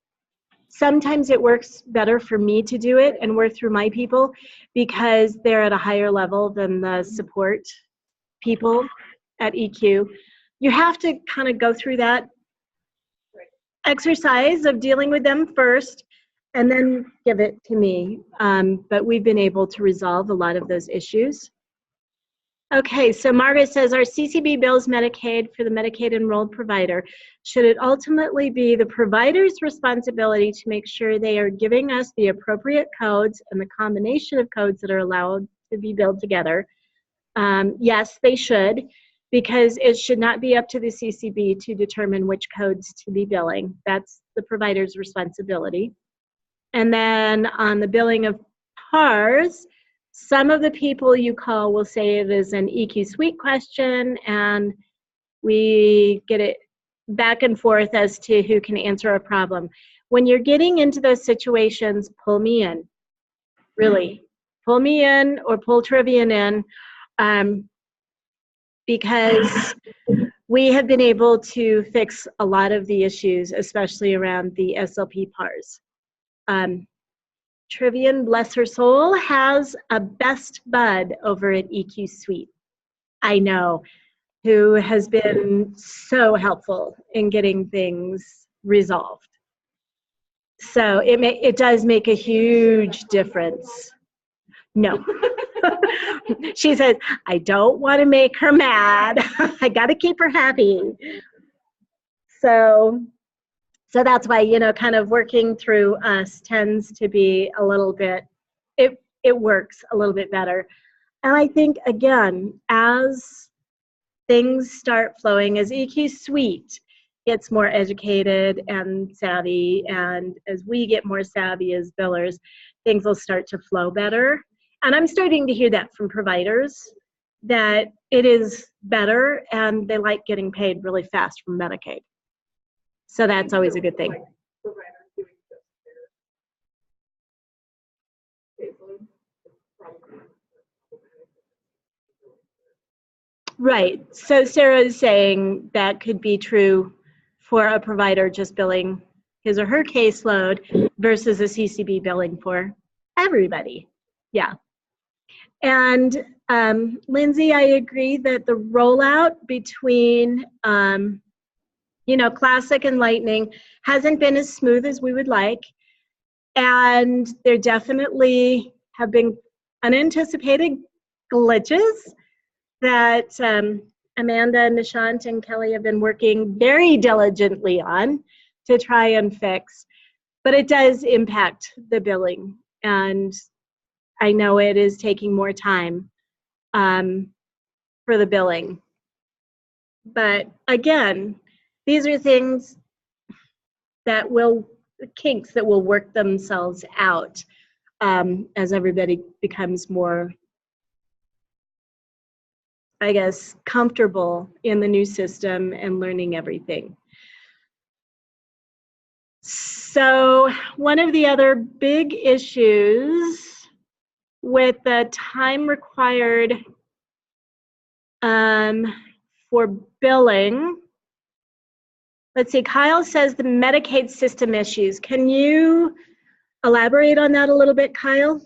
sometimes it works better for me to do it and work through my people because they're at a higher level than the support people at EQ. You have to kind of go through that exercise of dealing with them first and then give it to me. But we've been able to resolve a lot of those issues. Okay, so Margaret says, our CCB bills Medicaid for the Medicaid enrolled provider. Should it ultimately be the provider's responsibility to make sure they are giving us the appropriate codes and the combination of codes that are allowed to be billed together? Yes, they should, because it should not be up to the CCB to determine which codes to be billing. That's the provider's responsibility. And then on the billing of PARs, some of the people you call will say it is an EQ Suite question, and we get it back and forth as to who can answer a problem. When you're getting into those situations, pull me in. Really, pull me in or pull Trivian in, because we have been able to fix a lot of the issues, especially around the SLP PARs. Trivian, bless her soul, has a best bud over at EQ Suite, I know, who has been so helpful in getting things resolved. So it does make a huge difference. No. She says, I don't want to make her mad. I got to keep her happy. So that's why, you know, kind of working through us tends to be a little bit, it works a little bit better. And I think, again, as things start flowing, as EQ Suite gets more educated and savvy, and as we get more savvy as billers, things will start to flow better. And I'm starting to hear that from providers, that it is better and they like getting paid really fast from Medicaid. So that's always a good thing. Like providers doing just their caseload is probably Right. So Sarah is saying that could be true for a provider just billing his or her caseload versus a CCB billing for everybody. Yeah. And Lindsay, I agree that the rollout between, Classic and Lightning hasn't been as smooth as we would like. And there definitely have been unanticipated glitches that Amanda, Nishant, and Kelly have been working very diligently on to try and fix. But it does impact the billing. And I know it is taking more time for the billing. But again, these are things that kinks that will work themselves out as everybody becomes more, I guess, comfortable in the new system and learning everything. So one of the other big issues with the time required for billing, let's see, Kyle says the Medicaid system issues. Can you elaborate on that a little bit, Kyle?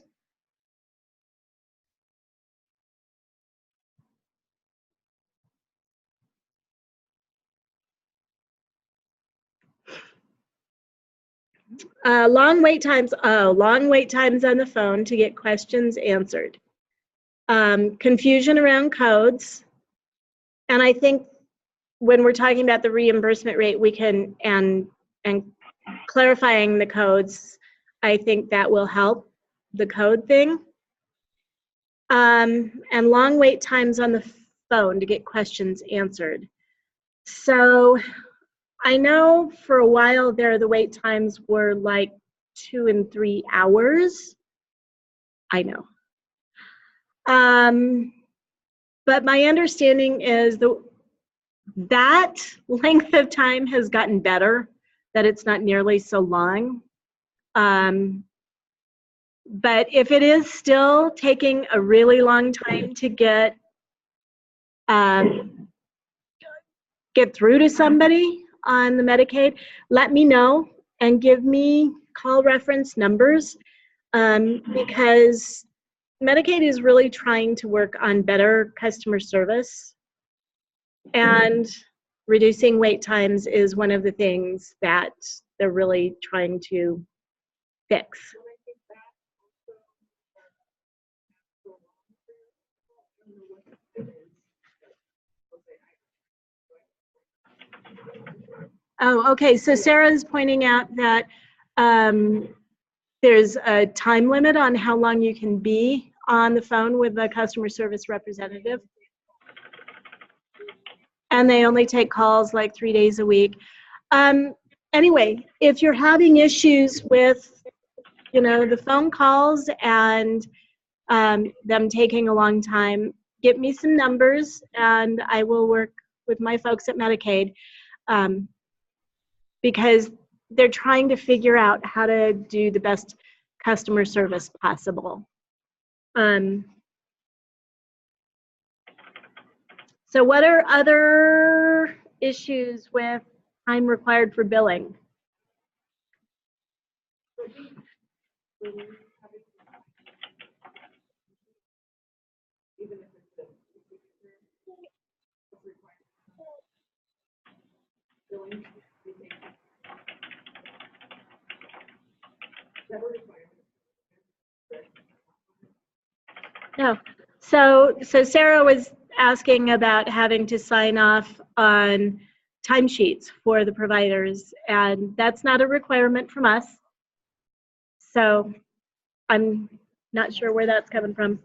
Long wait times on the phone to get questions answered. Confusion around codes. And I think when we're talking about the reimbursement rate, we can, and clarifying the codes, I think that will help the code thing. And long wait times on the phone to get questions answered. So I know for a while there, the wait times were like 2 and 3 hours. I know. But my understanding is that length of time has gotten better, that it's not nearly so long. But if it is still taking a really long time to get through to somebody on the Medicaid, let me know and give me call reference numbers, because Medicaid is really trying to work on better customer service, and reducing wait times is one of the things that they're really trying to fix. Oh, okay. So Sarah's pointing out that there's a time limit on how long you can be on the phone with a customer service representative. And they only take calls like 3 days a week. Anyway, if you're having issues with, the phone calls and them taking a long time, give me some numbers and I will work with my folks at Medicaid, because they're trying to figure out how to do the best customer service possible. So what are other issues with time required for billing? No. So Sarah was asking about having to sign off on timesheets for the providers, and that's not a requirement from us. So I'm not sure where that's coming from.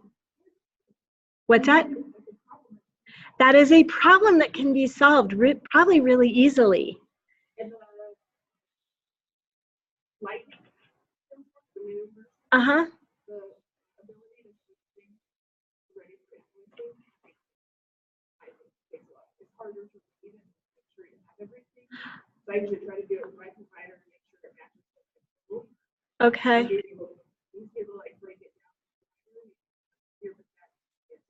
What's that? That is a problem that can be solved probably really easily. Uh-huh. harder to read and make sure you have everything. So I usually try to do it with my provider to make sure it matches what they do. Okay. These people like break it down. Here with that, it's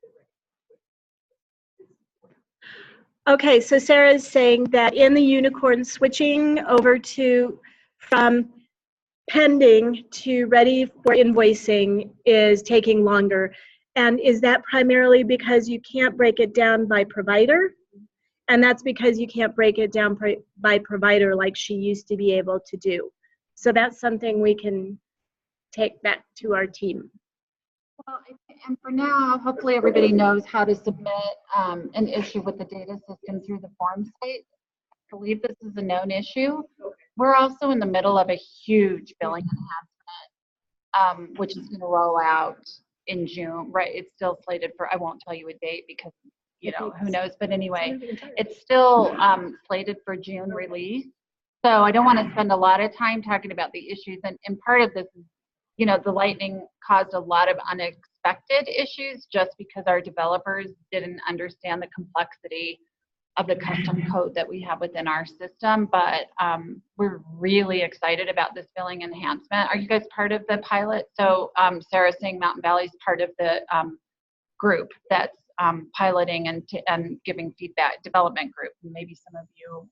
right. Okay, so Sarah is saying that in the unicorn, switching over to from pending to ready for invoicing is taking longer. And is that primarily because you can't break it down by provider? And that's because you can't break it down by provider like she used to be able to do. So that's something we can take back to our team. Well, and for now, hopefully everybody knows how to submit an issue with the data system through the form site. I believe this is a known issue. We're also in the middle of a huge billing enhancement, which is going to roll out in June, right? It's still slated for, I won't tell you a date because, you know, who knows, but anyway, it's still slated for June release. So I don't want to spend a lot of time talking about the issues, and part of this is, you know, the lightning caused a lot of unexpected issues just because our developers didn't understand the complexity of the custom code that we have within our system. But we're really excited about this billing enhancement. Are you guys part of the pilot? So Sarah's saying Mountain Valley's part of the group that's piloting and giving feedback, development group. Maybe some of you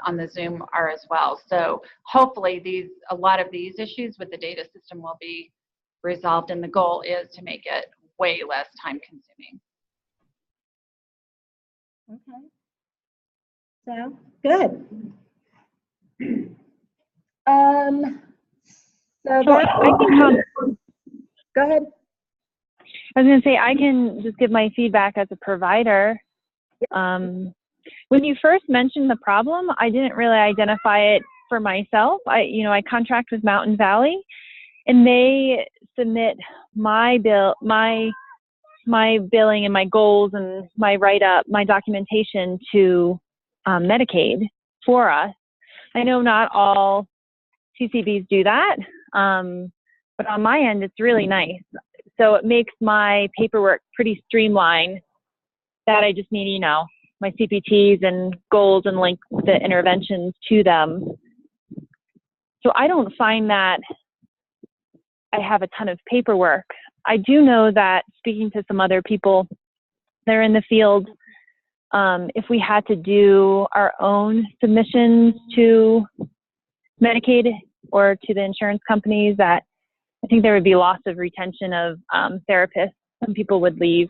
on the Zoom are as well. So hopefully a lot of these issues with the data system will be resolved, and the goal is to make it way less time consuming. Okay. So good. So So I can come. go ahead. I was going to say, I can just give my feedback as a provider. When you first mentioned the problem, I didn't really identify it for myself. I contract with Mountain Valley, and they submit my billing and my goals and my write-up, my documentation to Medicaid for us. I know not all TCBs do that, but on my end, it's really nice. So it makes my paperwork pretty streamlined, that I just need, my CPTs and goals and link the interventions to them. So I don't find that I have a ton of paperwork. I do know that, speaking to some other people that are in the field, if we had to do our own submissions to Medicaid or to the insurance companies, that I think there would be loss of retention of therapists. Some people would leave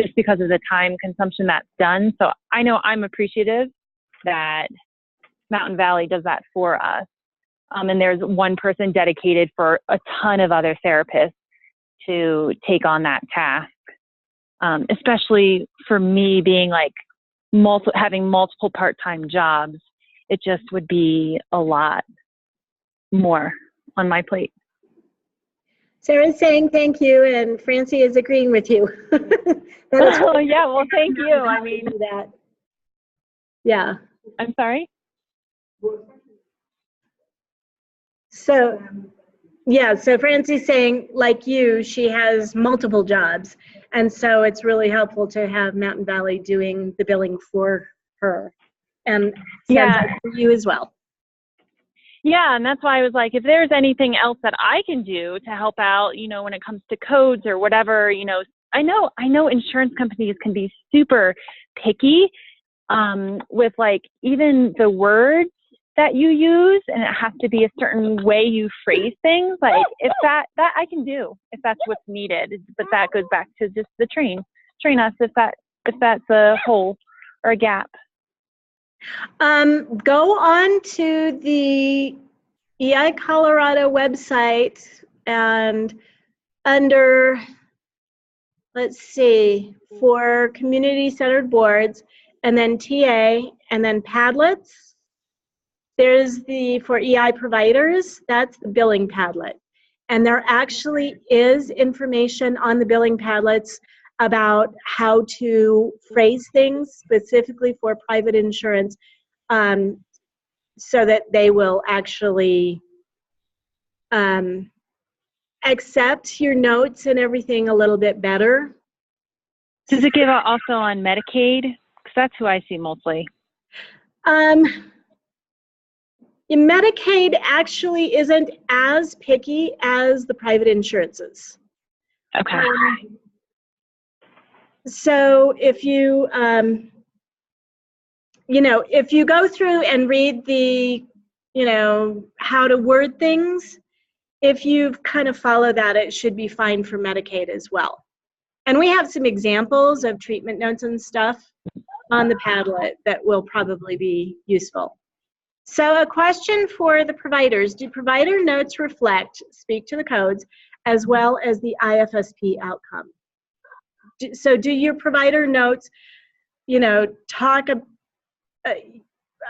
just because of the time consumption that's done. So I know I'm appreciative that Mountain Valley does that for us. And there's one person dedicated for a ton of other therapists to take on that task. Especially for me being like having multiple part-time jobs, it just would be a lot more on my plate. Sarah's saying thank you, and Francie is agreeing with you. Oh, yeah, well, thank you. I mean, that. Yeah. I'm sorry? So, yeah, so Francie's saying, like you, she has multiple jobs, and so it's really helpful to have Mountain Valley doing the billing for her. And yeah, for you as well. Yeah, and that's why I was like, if there's anything else that I can do to help out, when it comes to codes or whatever, I know insurance companies can be super picky with like even the words that you use, and it has to be a certain way you phrase things. Like if that I can do if that's what's needed, but that goes back to just the train us if that's a hole or a gap. Go on to the EI Colorado website and under, let's see, for community-centered boards, and then TA, and then Padlets. There's for EI providers, that's the billing Padlet. And there actually is information on the billing Padlets about how to phrase things specifically for private insurance, so that they will actually accept your notes and everything a little bit better. Does it give out also on Medicaid? Because that's who I see mostly. Medicaid actually isn't as picky as the private insurances. Okay. So if you, if you go through and read the, how to word things, if you kind of follow that, it should be fine for Medicaid as well. And we have some examples of treatment notes and stuff on the Padlet that will probably be useful. So a question for the providers: do provider notes speak to the codes, as well as the IFSP outcome? So do your provider notes,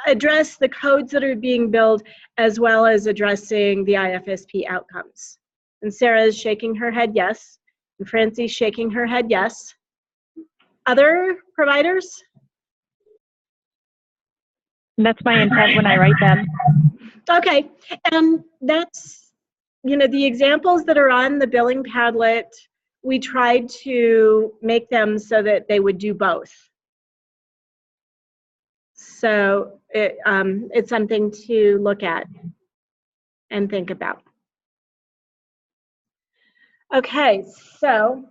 address the codes that are being billed, as well as addressing the IFSP outcomes? And Sarah is shaking her head yes, and Francie's shaking her head yes. Other providers? That's my intent when I write them. Okay, and that's, the examples that are on the billing Padlet, we tried to make them so that they would do both. So it's something to look at and think about. Okay, so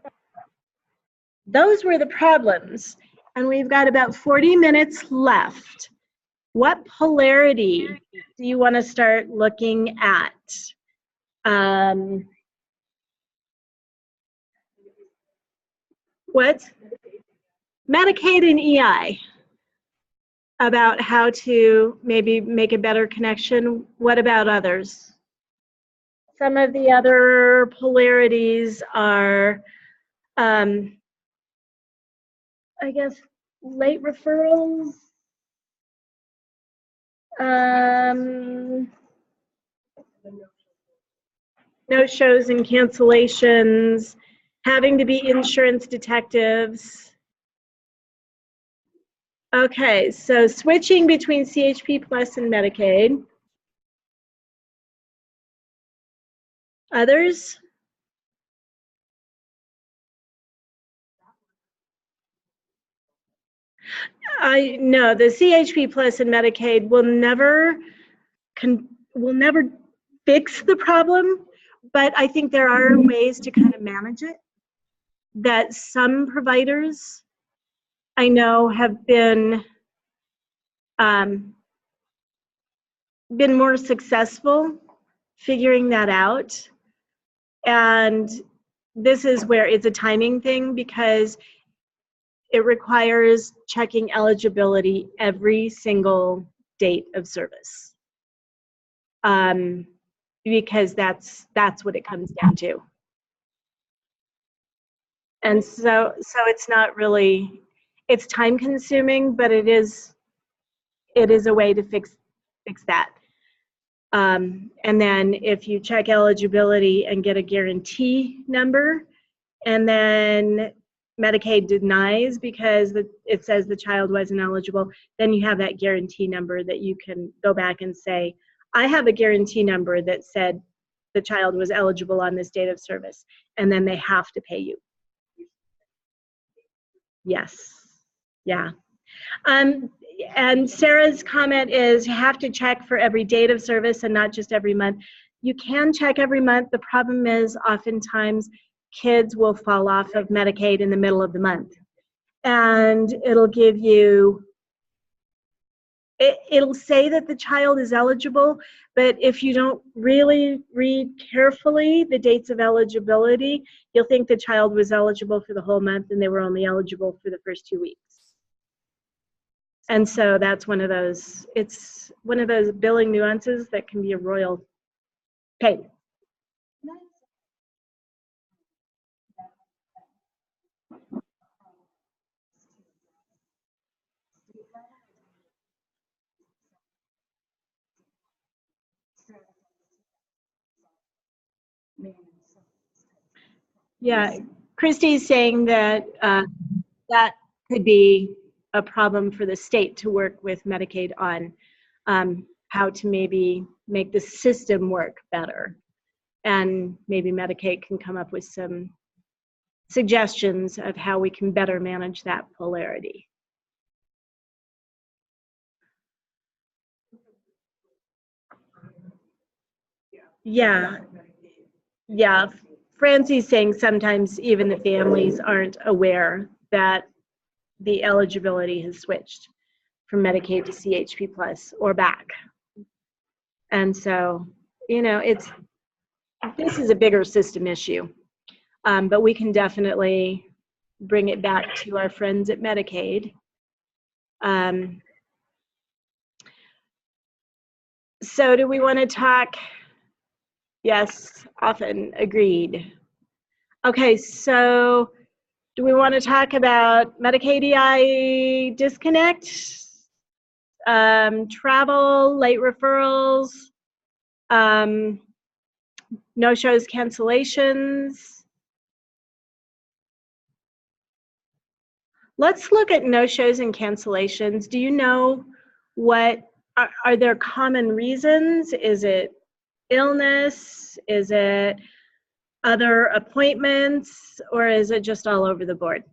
those were the problems, and we've got about 40 minutes left. What polarity do you want to start looking at? What? Medicaid and EI. About how to maybe make a better connection. What about others? Some of the other polarities are, I guess, late referrals, no-shows and cancellations, having to be insurance detectives. Okay, so switching between CHP Plus and Medicaid. Others? No, the CHP Plus and Medicaid will never fix the problem, but I think there are ways to kind of manage it. That some providers I know have been more successful figuring that out. And this is where it's a timing thing, because it requires checking eligibility every single date of service. Because that's what it comes down to. And so it's not really, it's time consuming, but it is a way to fix that. And then if you check eligibility and get a guarantee number, and then Medicaid denies because it says the child wasn't eligible, then you have that guarantee number that you can go back and say, I have a guarantee number that said the child was eligible on this date of service, and then they have to pay you. Yes, yeah. And Sarah's comment is you have to check for every date of service and not just every month. You can check every month. The problem is oftentimes kids will fall off of Medicaid in the middle of the month. And it'll give you, it'll say that the child is eligible, but if you don't really read carefully the dates of eligibility, you'll think the child was eligible for the whole month and they were only eligible for the first 2 weeks. And so that's one of those, it's one of those billing nuances that can be a royal pain. Yeah, Christy's saying that that could be a problem for the state to work with Medicaid on how to maybe make the system work better. And maybe Medicaid can come up with some suggestions of how we can better manage that polarity. Yeah, yeah. Francie's saying sometimes even the families aren't aware that the eligibility has switched from Medicaid to CHP plus or back. And so, you know, this is a bigger system issue, but we can definitely bring it back to our friends at Medicaid. So do we want to talk? Yes, often, agreed. Okay, so do we want to talk about Medicaid EI disconnect, travel, late referrals, no-shows, cancellations? Let's look at no-shows and cancellations. Do you know what, are there common reasons? Is it illness? Is it other appointments? Or is it just all over the board?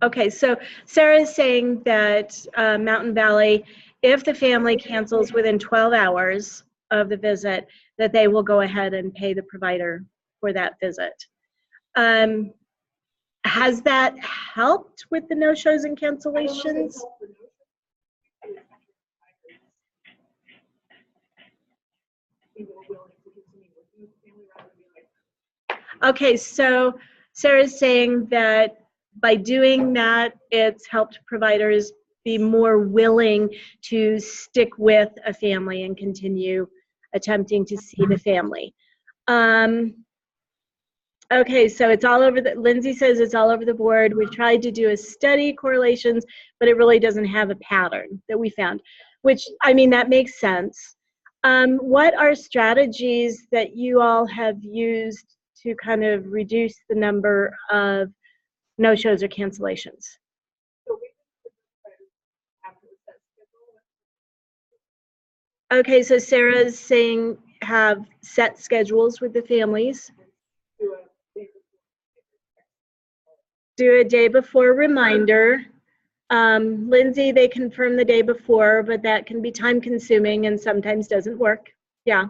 Okay, so Sarah is saying that Mountain Valley, if the family cancels within 12 hours of the visit, that they will go ahead and pay the provider for that visit. Has that helped with the no-shows and cancellations? Okay, so Sarah's saying that by doing that, it's helped providers be more willing to stick with a family and continue attempting to see the family. Okay, so it's all over Lindsay says it's all over the board. We've tried to do a study correlations, but it really doesn't have a pattern that we found, which, I mean, that makes sense. What are strategies that you all have used to kind of reduce the number of no-shows or cancellations? Okay, so Sarah's saying have set schedules with the families. Do a day before reminder. Lindsay, they confirm the day before, but that can be time consuming and sometimes doesn't work. Yeah.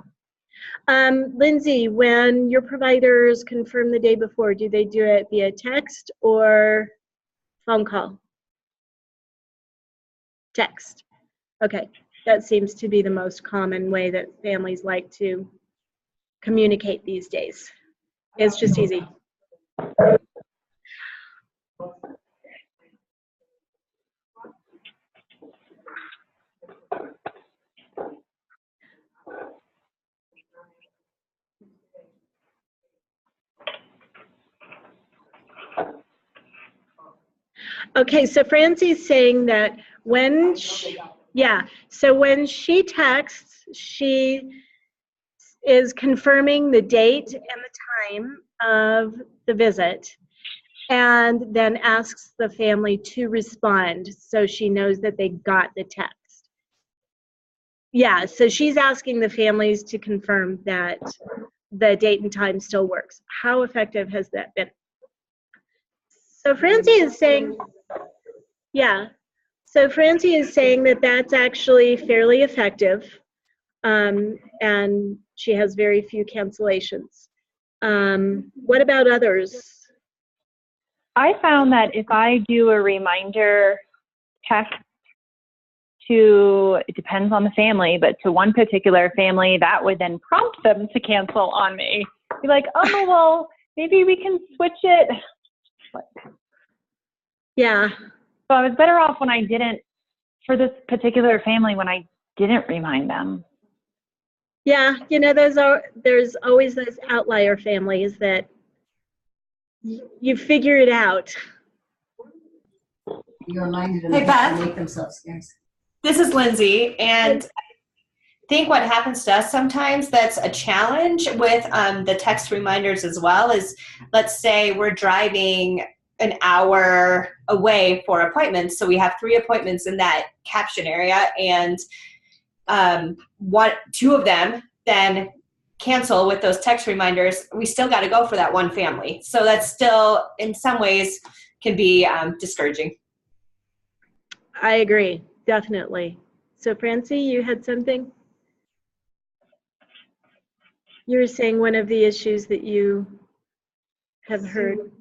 Lindsay, when your providers confirm the day before, do they do it via text or phone call? Text. Okay, that seems to be the most common way that families like to communicate these days. It's just easy. Okay, so Francie's saying that when she, so when she texts, she is confirming the date and the time of the visit and then asks the family to respond so she knows that they got the text. Yeah, so she's asking the families to confirm that the date and time still works. How effective has that been? So Francie is saying, yeah, so Francie is saying that that's actually fairly effective, and she has very few cancellations. What about others? I found that if I do a reminder text to, it depends on the family, but to one particular family, that would then prompt them to cancel on me. Be like, oh, well, maybe we can switch it. Yeah. So I was better off when I didn't, for this particular family, when I didn't remind them. Yeah, you know, there's always those outlier families that you figure it out. You reminded them Hey, Beth. to make themselves scarce. This is Lindsay, and I think what happens to us sometimes that's a challenge with the text reminders as well is, let's say we're driving an hour away for appointments. So we have 3 appointments in that caption area, and two of them then cancel with those text reminders. We still got to go for that one family. So that's still, in some ways, can be discouraging. I agree, definitely. So Francie, you had something? You were saying one of the issues that you have heard.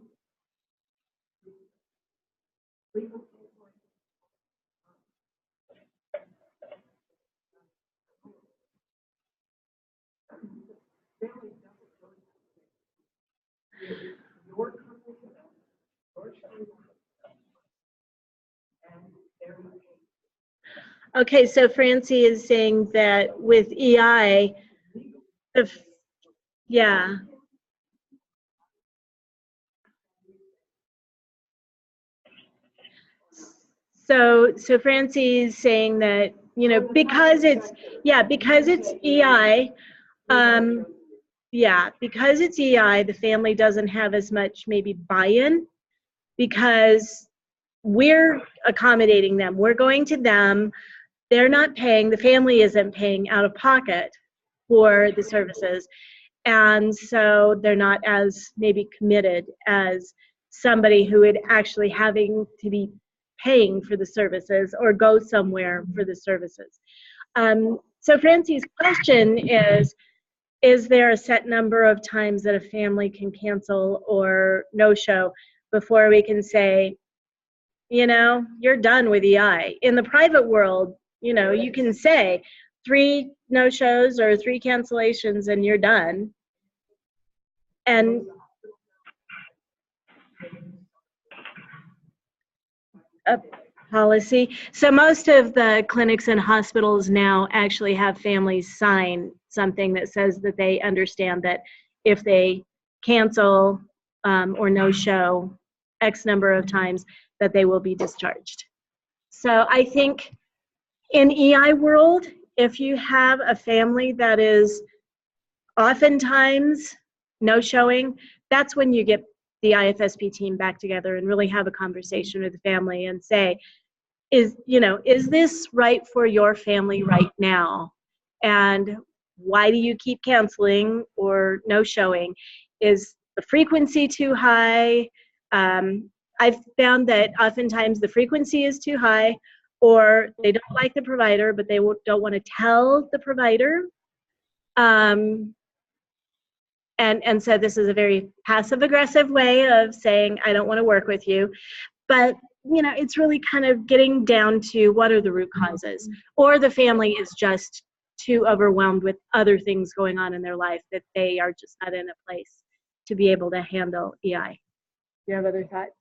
Okay, so Francie is saying that with EI, yeah. So Francie is saying that, you know, because it's EI, because it's EI, the family doesn't have as much maybe buy-in, because we're accommodating them. We're going to them. They're not paying, the family isn't paying out of pocket for the services. And so they're not as maybe committed as somebody who would actually having to be paying for the services or go somewhere for the services. So Francie's question is there a set number of times that a family can cancel or no-show before we can say, you know, you're done with EI? In the private world, you know, you can say 3 no-shows or 3 cancellations and you're done. And a policy. So most of the clinics and hospitals now actually have families sign something that says that they understand that if they cancel or no-show X number of times, that they will be discharged. So I think in EI world, if you have a family that is oftentimes no-showing, that's when you get the IFSP team back together and really have a conversation with the family and say, is this right for your family right now? And why do you keep canceling or no-showing? Is the frequency too high? I've found that oftentimes the frequency is too high, or they don't like the provider, but they don't want to tell the provider. And so this is a very passive-aggressive way of saying, I don't want to work with you. But, you know, it's really kind of getting down to what are the root causes. Or the family is just too overwhelmed with other things going on in their life that they are just not in a place to be able to handle EI. Do you have other thoughts?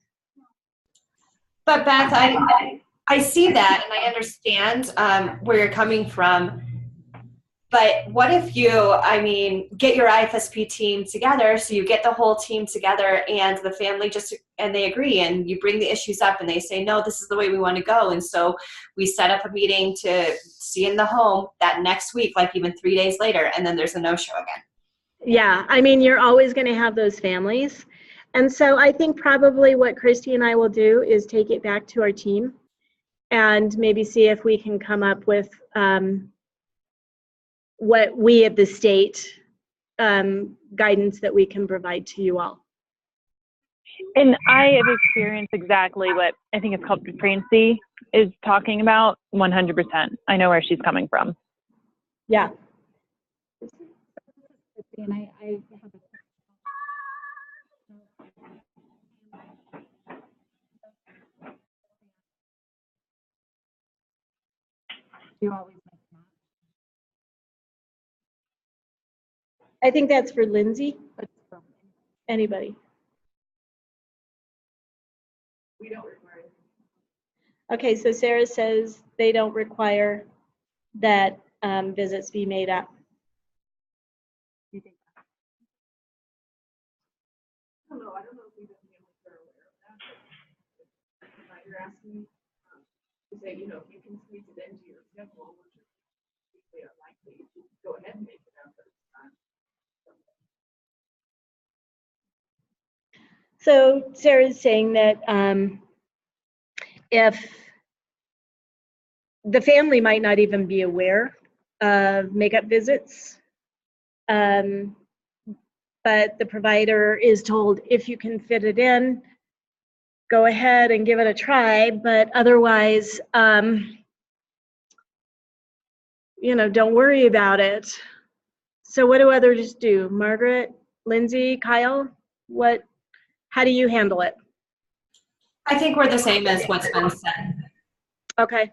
But Beth, I see that and I understand where you're coming from. But what if you, get your IFSP team together, so you get the whole team together and the family and they agree, and you bring the issues up and they say, no, this is the way we want to go. And so we set up a meeting to see in the home that next week, like even 3 days later, and then there's a no-show again. Yeah, I mean, you're always going to have those families. And so I think probably what Christy and I will do is take it back to our team and maybe see if we can come up with what we at the state guidance that we can provide to you all. And I have experienced exactly what I think it's called Francie is talking about 100%. I know where she's coming from. Yeah. And I have a you always make them up. I think that's for Lindsay. Anybody? We don't require it. Okay, so Sarah says they don't require that visits be made up. I don't know if we are aware of that. But you're asking to say, you know, if you can squeeze it into your schedule, which is usually unlikely, go ahead and make it up. So Sarah's saying that if the family might not even be aware of makeup visits, but the provider is told if you can fit it in, go ahead and give it a try, but otherwise, don't worry about it. So what do others do? Margaret, Lindsay, Kyle, how do you handle it? I think we're the same as what's been said. Okay.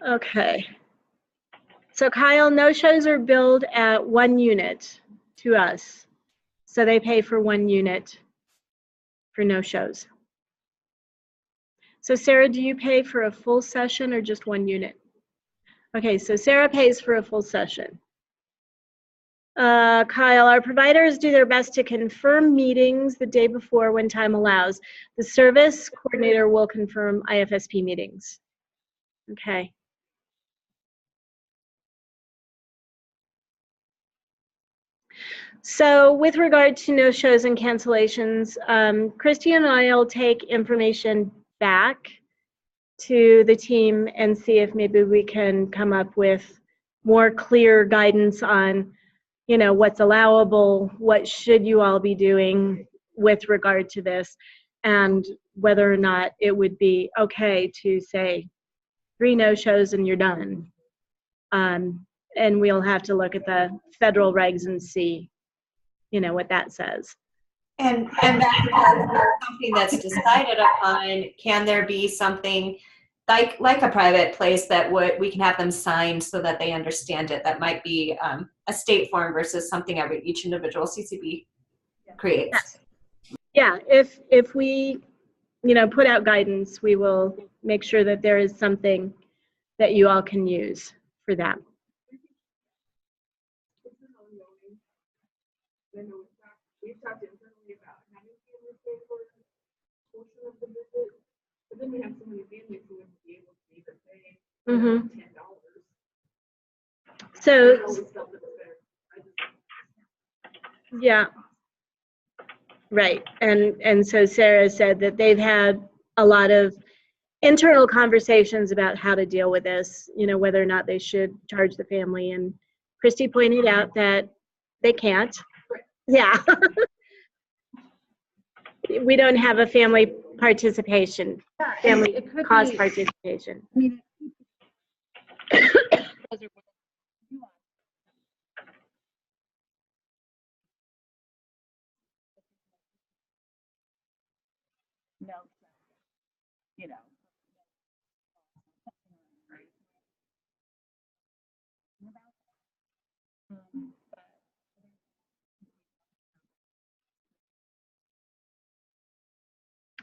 Okay. So Kyle, no-shows are billed at 1 unit to us. So they pay for 1 unit for no-shows. So Sarah, do you pay for a full session or just 1 unit? Okay, so Sarah pays for a full session. Kyle, our providers do their best to confirm meetings the day before when time allows. The service coordinator will confirm IFSP meetings. Okay. So with regard to no-shows and cancellations, Christy and I will take information back to the team and see if maybe we can come up with more clear guidance on, what's allowable, what should you all be doing with regard to this, and whether or not it would be okay to say 3 no-shows and you're done. And we'll have to look at the federal regs and see what that says. And that's something that's decided upon. Can there be something like a private place that we can have them signed so that they understand it? That might be a state form versus something each individual CCB creates. Yeah, if we put out guidance, we will make sure that there is something that you all can use for that. We've talked internally about having families pay for a portion of the visit, but then we have so many families who wouldn't be able to even pay $10. So, I always felt it was better. yeah, right. And so Sarah said that they've had a lot of internal conversations about how to deal with this, whether or not they should charge the family. And Christy pointed out that they can't. Yeah. We don't have a family participation, family cost participation. I mean, no,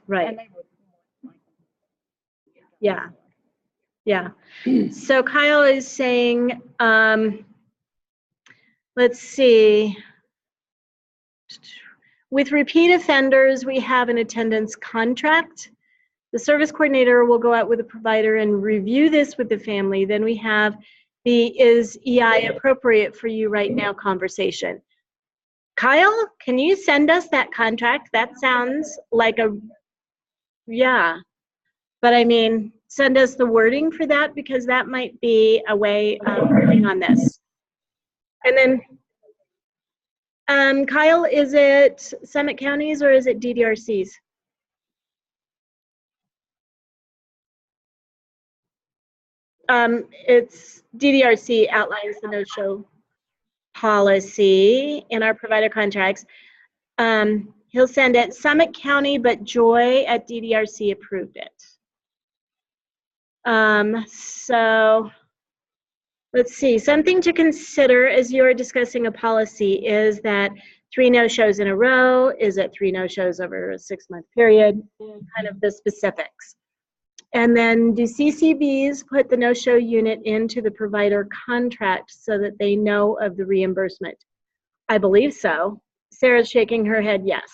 Right. Yeah. Yeah. So Kyle is saying, let's see. With repeat offenders, we have an attendance contract. The service coordinator will go out with the provider and review this with the family. Then we have the is EI appropriate for you right now conversation. Kyle, can you send us that contract? That sounds like yeah. But I mean, send us the wording for that, because that might be a way of working on this. And then, Kyle, is it Summit Counties or is it DDRCs? It's DDRC outlines the no-show policy in our provider contracts. He'll send it Summit County, but Joy at DDRC approved it. So let's see, something to consider as you're discussing a policy is that 3 no-shows in a row, is it 3 no-shows over a 6-month period, kind of the specifics. And then do CCBs put the no-show unit into the provider contract so that they know of the reimbursement? I believe so. Sarah's shaking her head yes.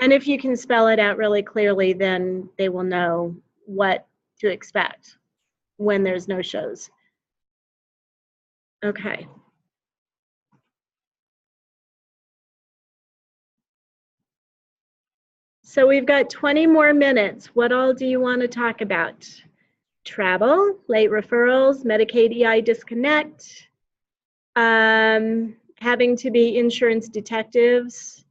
And if you can spell it out really clearly, then they will know what to expect when there's no shows. Okay. So we've got 20 more minutes. What all do you want to talk about? Travel, late referrals, Medicaid EI disconnect, having to be insurance detectives.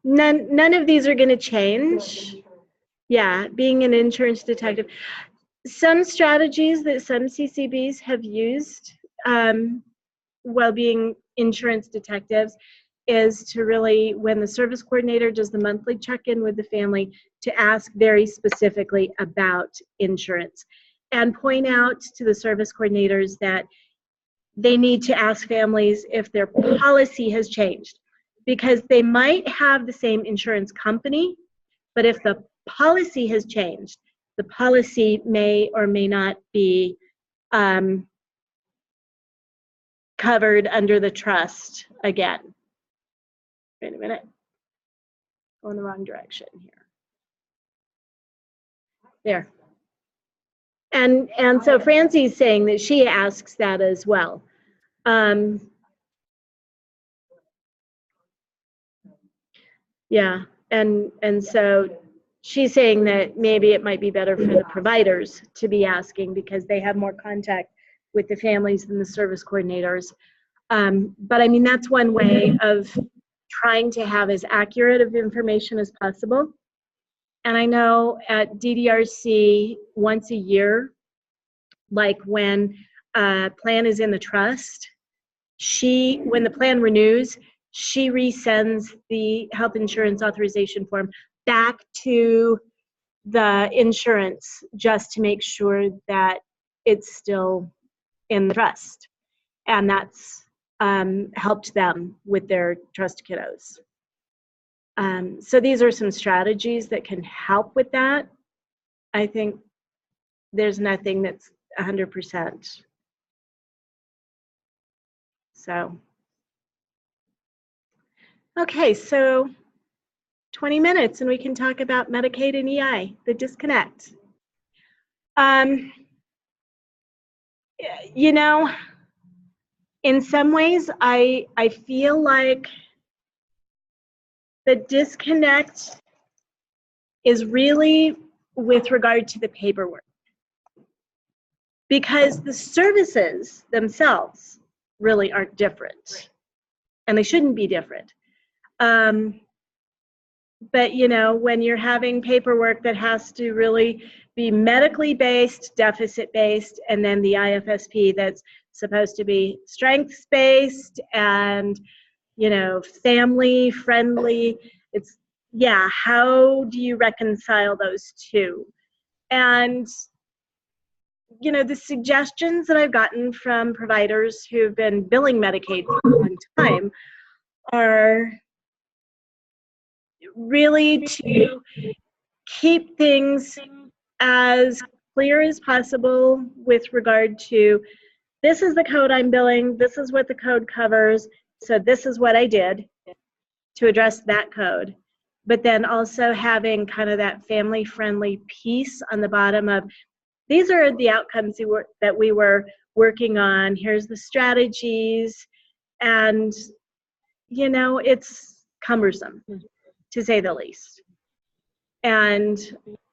None of these are going to change. Yeah, being an insurance detective. Some strategies that some CCBs have used while being insurance detectives is to really, when the service coordinator does the monthly check-in with the family, to ask very specifically about insurance and point out to the service coordinators that they need to ask families if their policy has changed, because they might have the same insurance company, but if the policy has changed, the policy may or may not be covered under the trust again. Wait a minute. Going the wrong direction here. There. And so Francie's saying that she asks that as well. Yeah, and so she's saying that maybe it might be better for the providers to be asking because they have more contact with the families than the service coordinators. But I mean, that's one way of trying to have as accurate of information as possible. And I know at DDRC once a year, like when a plan is in the trust, when the plan renews, she resends the health insurance authorization form back to the insurance just to make sure that it's still in the trust. And that's helped them with their trust kiddos. So these are some strategies that can help with that. I think there's nothing that's 100%. So, okay, so 20 minutes and we can talk about Medicaid and EI, the disconnect. You know, in some ways, I feel like the disconnect is really with regard to the paperwork, because the services themselves really aren't different, and they shouldn't be different. But you know, when you're having paperwork that has to really be medically based, deficit based, and then the IFSP that's supposed to be strengths based and, you know, family friendly, it's, yeah, how do you reconcile those two? And, you know, the suggestions that I've gotten from providers who've been billing Medicaid for a long time are really to keep things as clear as possible with regard to, this is the code I'm billing, this is what the code covers, so this is what I did to address that code. But then also having kind of that family-friendly piece on the bottom of, these are the outcomes that we were working on, here's the strategies, and, you know, it's cumbersome, to say the least. And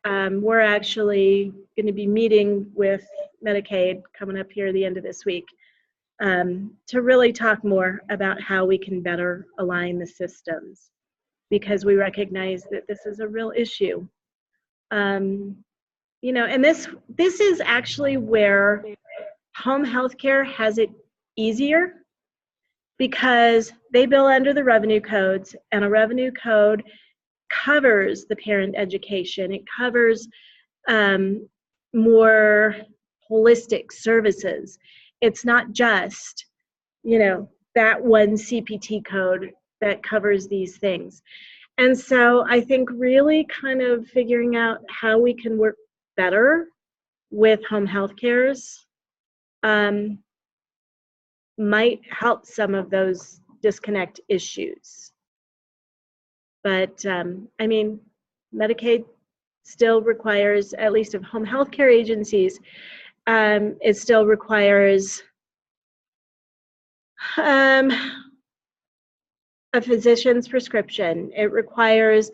we're actually going to be meeting with Medicaid coming up here at the end of this week to really talk more about how we can better align the systems, because we recognize that this is a real issue. You know, and this is actually where home health care has it easier, because they bill under the revenue codes, and a revenue code covers the parent education. It covers more holistic services. It's not just, you know, that one CPT code that covers these things. And so I think really kind of figuring out how we can work better with home health cares might help some of those disconnect issues. But I mean, Medicaid still requires, at least of home health care agencies, it still requires a physician's prescription. It requires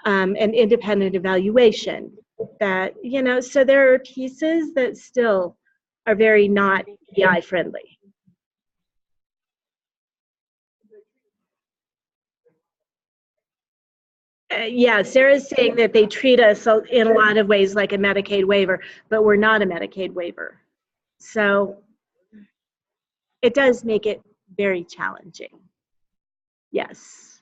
an independent evaluation that, you know, so there are pieces that still are very not EI friendly. Yeah, Sarah's saying that they treat us in a lot of ways like a Medicaid waiver, but we're not a Medicaid waiver. So it does make it very challenging. Yes.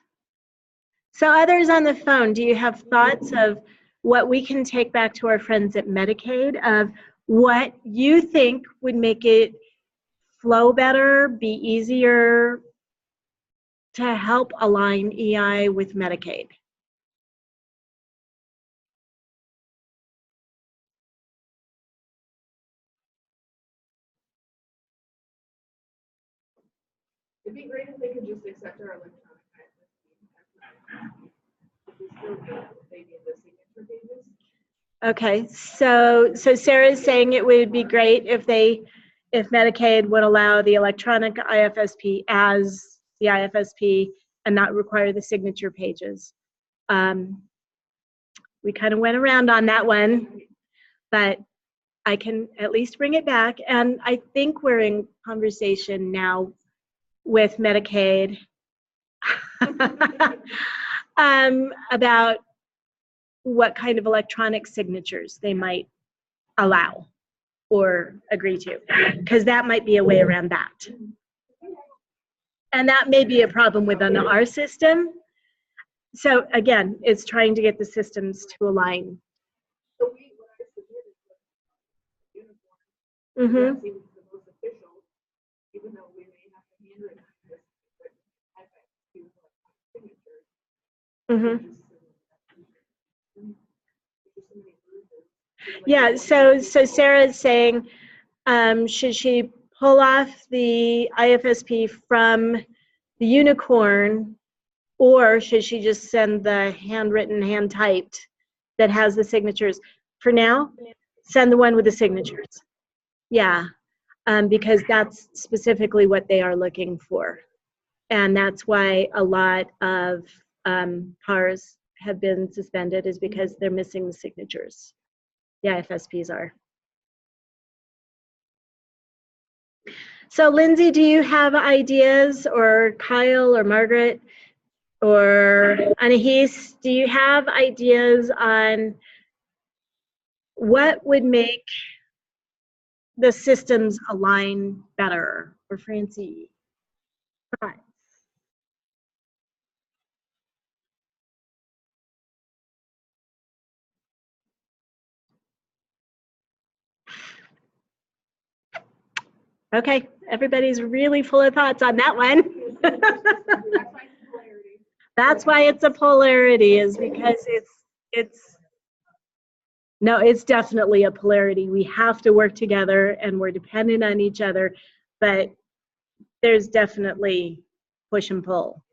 So others on the phone, do you have thoughts of what we can take back to our friends at Medicaid, of what you think would make it flow better, be easier to help align EI with Medicaid? It'd be great if they could just accept our electronic maybe in the signature pages. Okay, so Sarah is saying it would be great if Medicaid would allow the electronic IFSP as the IFSP and not require the signature pages. We kind of went around on that one, but I can at least bring it back. And I think we're in conversation now with Medicaid about what kind of electronic signatures they might allow or agree to, because that might be a way around that. And that may be a problem within our system. So again, it's trying to get the systems to align. So what I submitted was uniform. That seems the most official, even though we may have to handwrite this, but I do signatures. Yeah, so Sarah's saying, should she pull off the IFSP from the Unicorn, or should she just send the handwritten, hand-typed that has the signatures? For now, send the one with the signatures. Yeah, because that's specifically what they are looking for. And that's why a lot of PARs have been suspended, is because they're missing the signatures. The IFSPs are. So Lindsay, do you have ideas, or Kyle or Margaret or Anahis, do you have ideas on what would make the systems align better? Or Francie? Okay, everybody's really full of thoughts on that one. That's why it's a polarity, is because it's definitely a polarity. We have to work together and we're dependent on each other, but there's definitely push and pull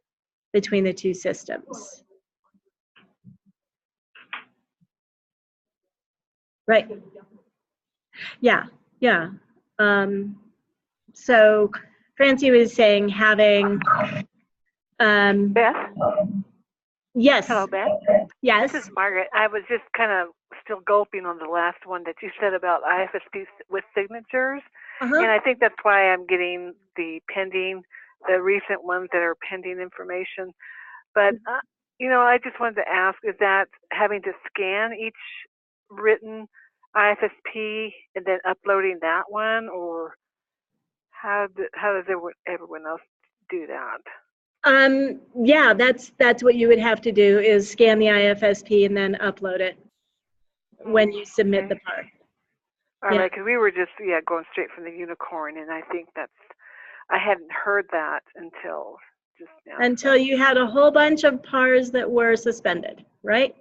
between the two systems. Right. Yeah, yeah. So Francie was saying having Beth? Yes. Hello, Beth? Yes. This is Margaret. I was just kind of still gulping on the last one that you said about IFSP with signatures. And I think that's why I'm getting the recent ones that are pending information. But, you know, I just wanted to ask, is that having to scan each written IFSP and then uploading that one, or how does everyone else do that? Yeah, that's what you would have to do, is scan the IFSP and then upload it when you submit the PAR. All right, because we were just going straight from the Unicorn, and I think I hadn't heard that until just now. Until you had a whole bunch of PARs that were suspended, right?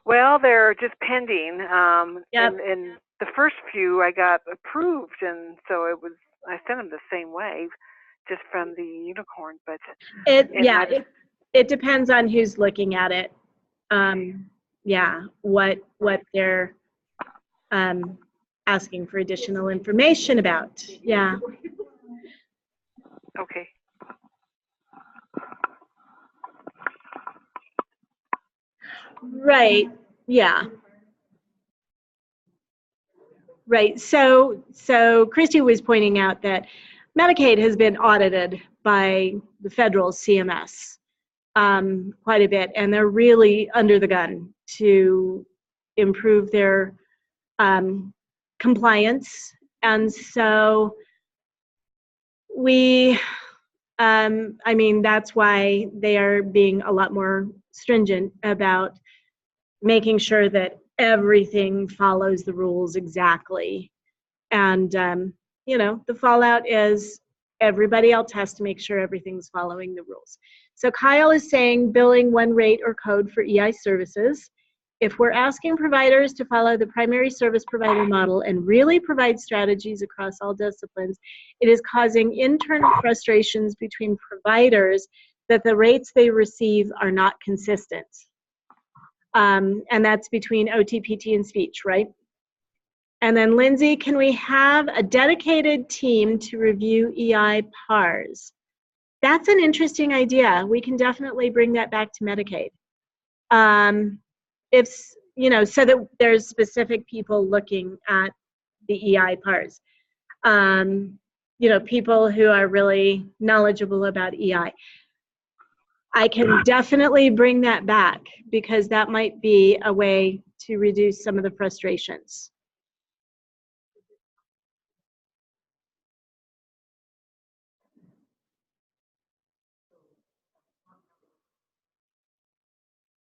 Well, they're just pending. Yep. And the first few I got approved, and so I sent them the same way. just from the unicorn, but it depends on who's looking at it. Yeah, what they're asking for additional information about. Yeah. Okay. Right. Yeah. Right. So Christy was pointing out that Medicaid has been audited by the federal CMS quite a bit, and they're really under the gun to improve their compliance. And so we, I mean, that's why they are being a lot more stringent about making sure that everything follows the rules exactly. And, you know, the fallout is everybody else has to make sure everything's following the rules. So Kyle is saying billing one rate or code for EI services. If we're asking providers to follow the primary service provider model and really provide strategies across all disciplines, it is causing internal frustrations between providers that the rates they receive are not consistent. And that's between OT, PT, and speech, right? And then Lindsay, can we have a dedicated team to review EI PARs? That's an interesting idea. We can definitely bring that back to Medicaid. If, you know, so that there's specific people looking at the EI PARs. You know, people who are really knowledgeable about EI. I can definitely bring that back because that might be a way to reduce some of the frustrations.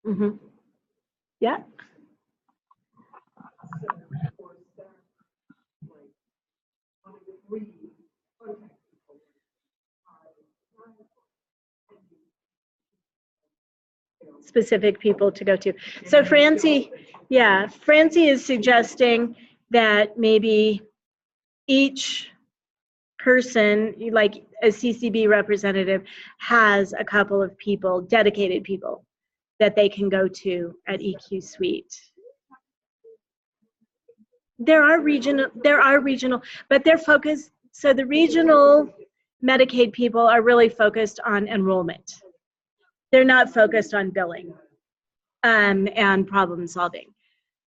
Mm-hmm. Yeah. Specific people to go to. So Francie, yeah, Francie is suggesting that maybe each person, like a CCB representative, has a couple of people, dedicated people, that they can go to at EQ Suite. There are regional, but they're focused, so the regional Medicaid people are really focused on enrollment. They're not focused on billing and problem solving.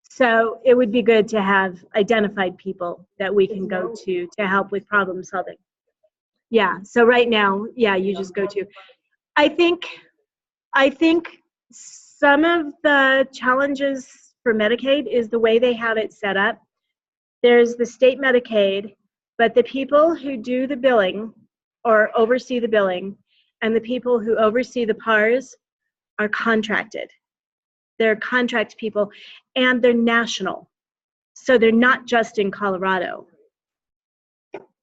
So it would be good to have identified people that we can go to help with problem solving. Yeah, so right now, yeah, you just go to. I think some of the challenges for Medicaid is the way they have it set up. There's the state Medicaid, but the people who do the billing or oversee the billing and the people who oversee the PARs are contracted. They're contract people and they're national. So they're not just in Colorado.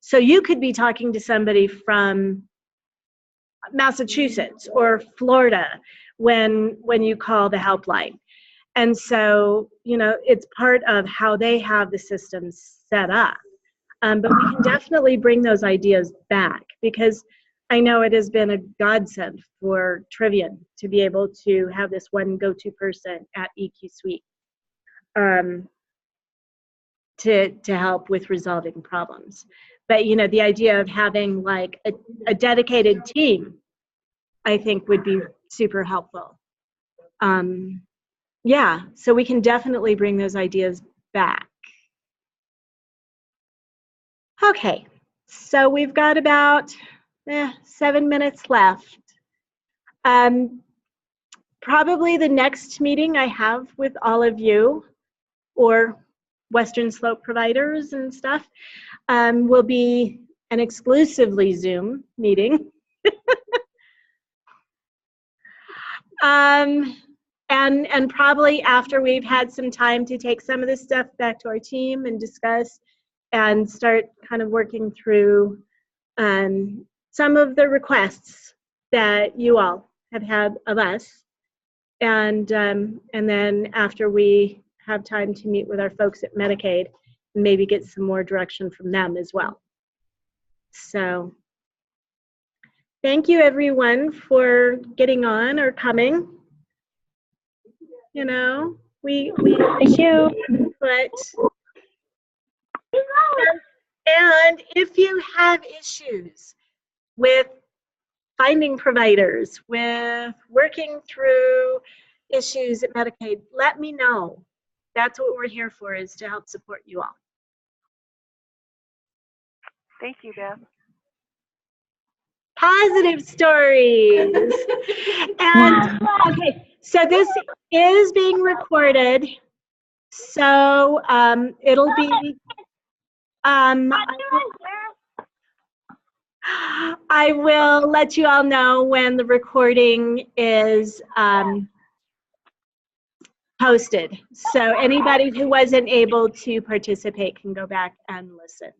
So you could be talking to somebody from Massachusetts or Florida when you call the helpline. And so, you know, it's part of how they have the systems set up. But we can definitely bring those ideas back because I know it has been a godsend for Trivian to be able to have this one go-to person at EQ Suite to help with resolving problems. But, you know, the idea of having like a dedicated team, I think would be super helpful. Yeah, so we can definitely bring those ideas back. Okay, so we've got about 7 minutes left. Probably the next meeting I have with all of you or Western Slope providers and stuff will be an exclusively Zoom meeting. And probably after we've had some time to take some of this stuff back to our team and discuss and start kind of working through some of the requests that you all have had of us. And then after we have time to meet with our folks at Medicaid, maybe get some more direction from them as well. So Thank you, everyone, for getting on or coming. You know, we Thank you. but and if you have issues with finding providers, with working through issues at Medicaid, let me know. That's what we're here for, is to help support you all. Thank you, Deb. Positive stories. And okay, so this is being recorded. So it'll be, I will let you all know when the recording is posted. So anybody who wasn't able to participate can go back and listen.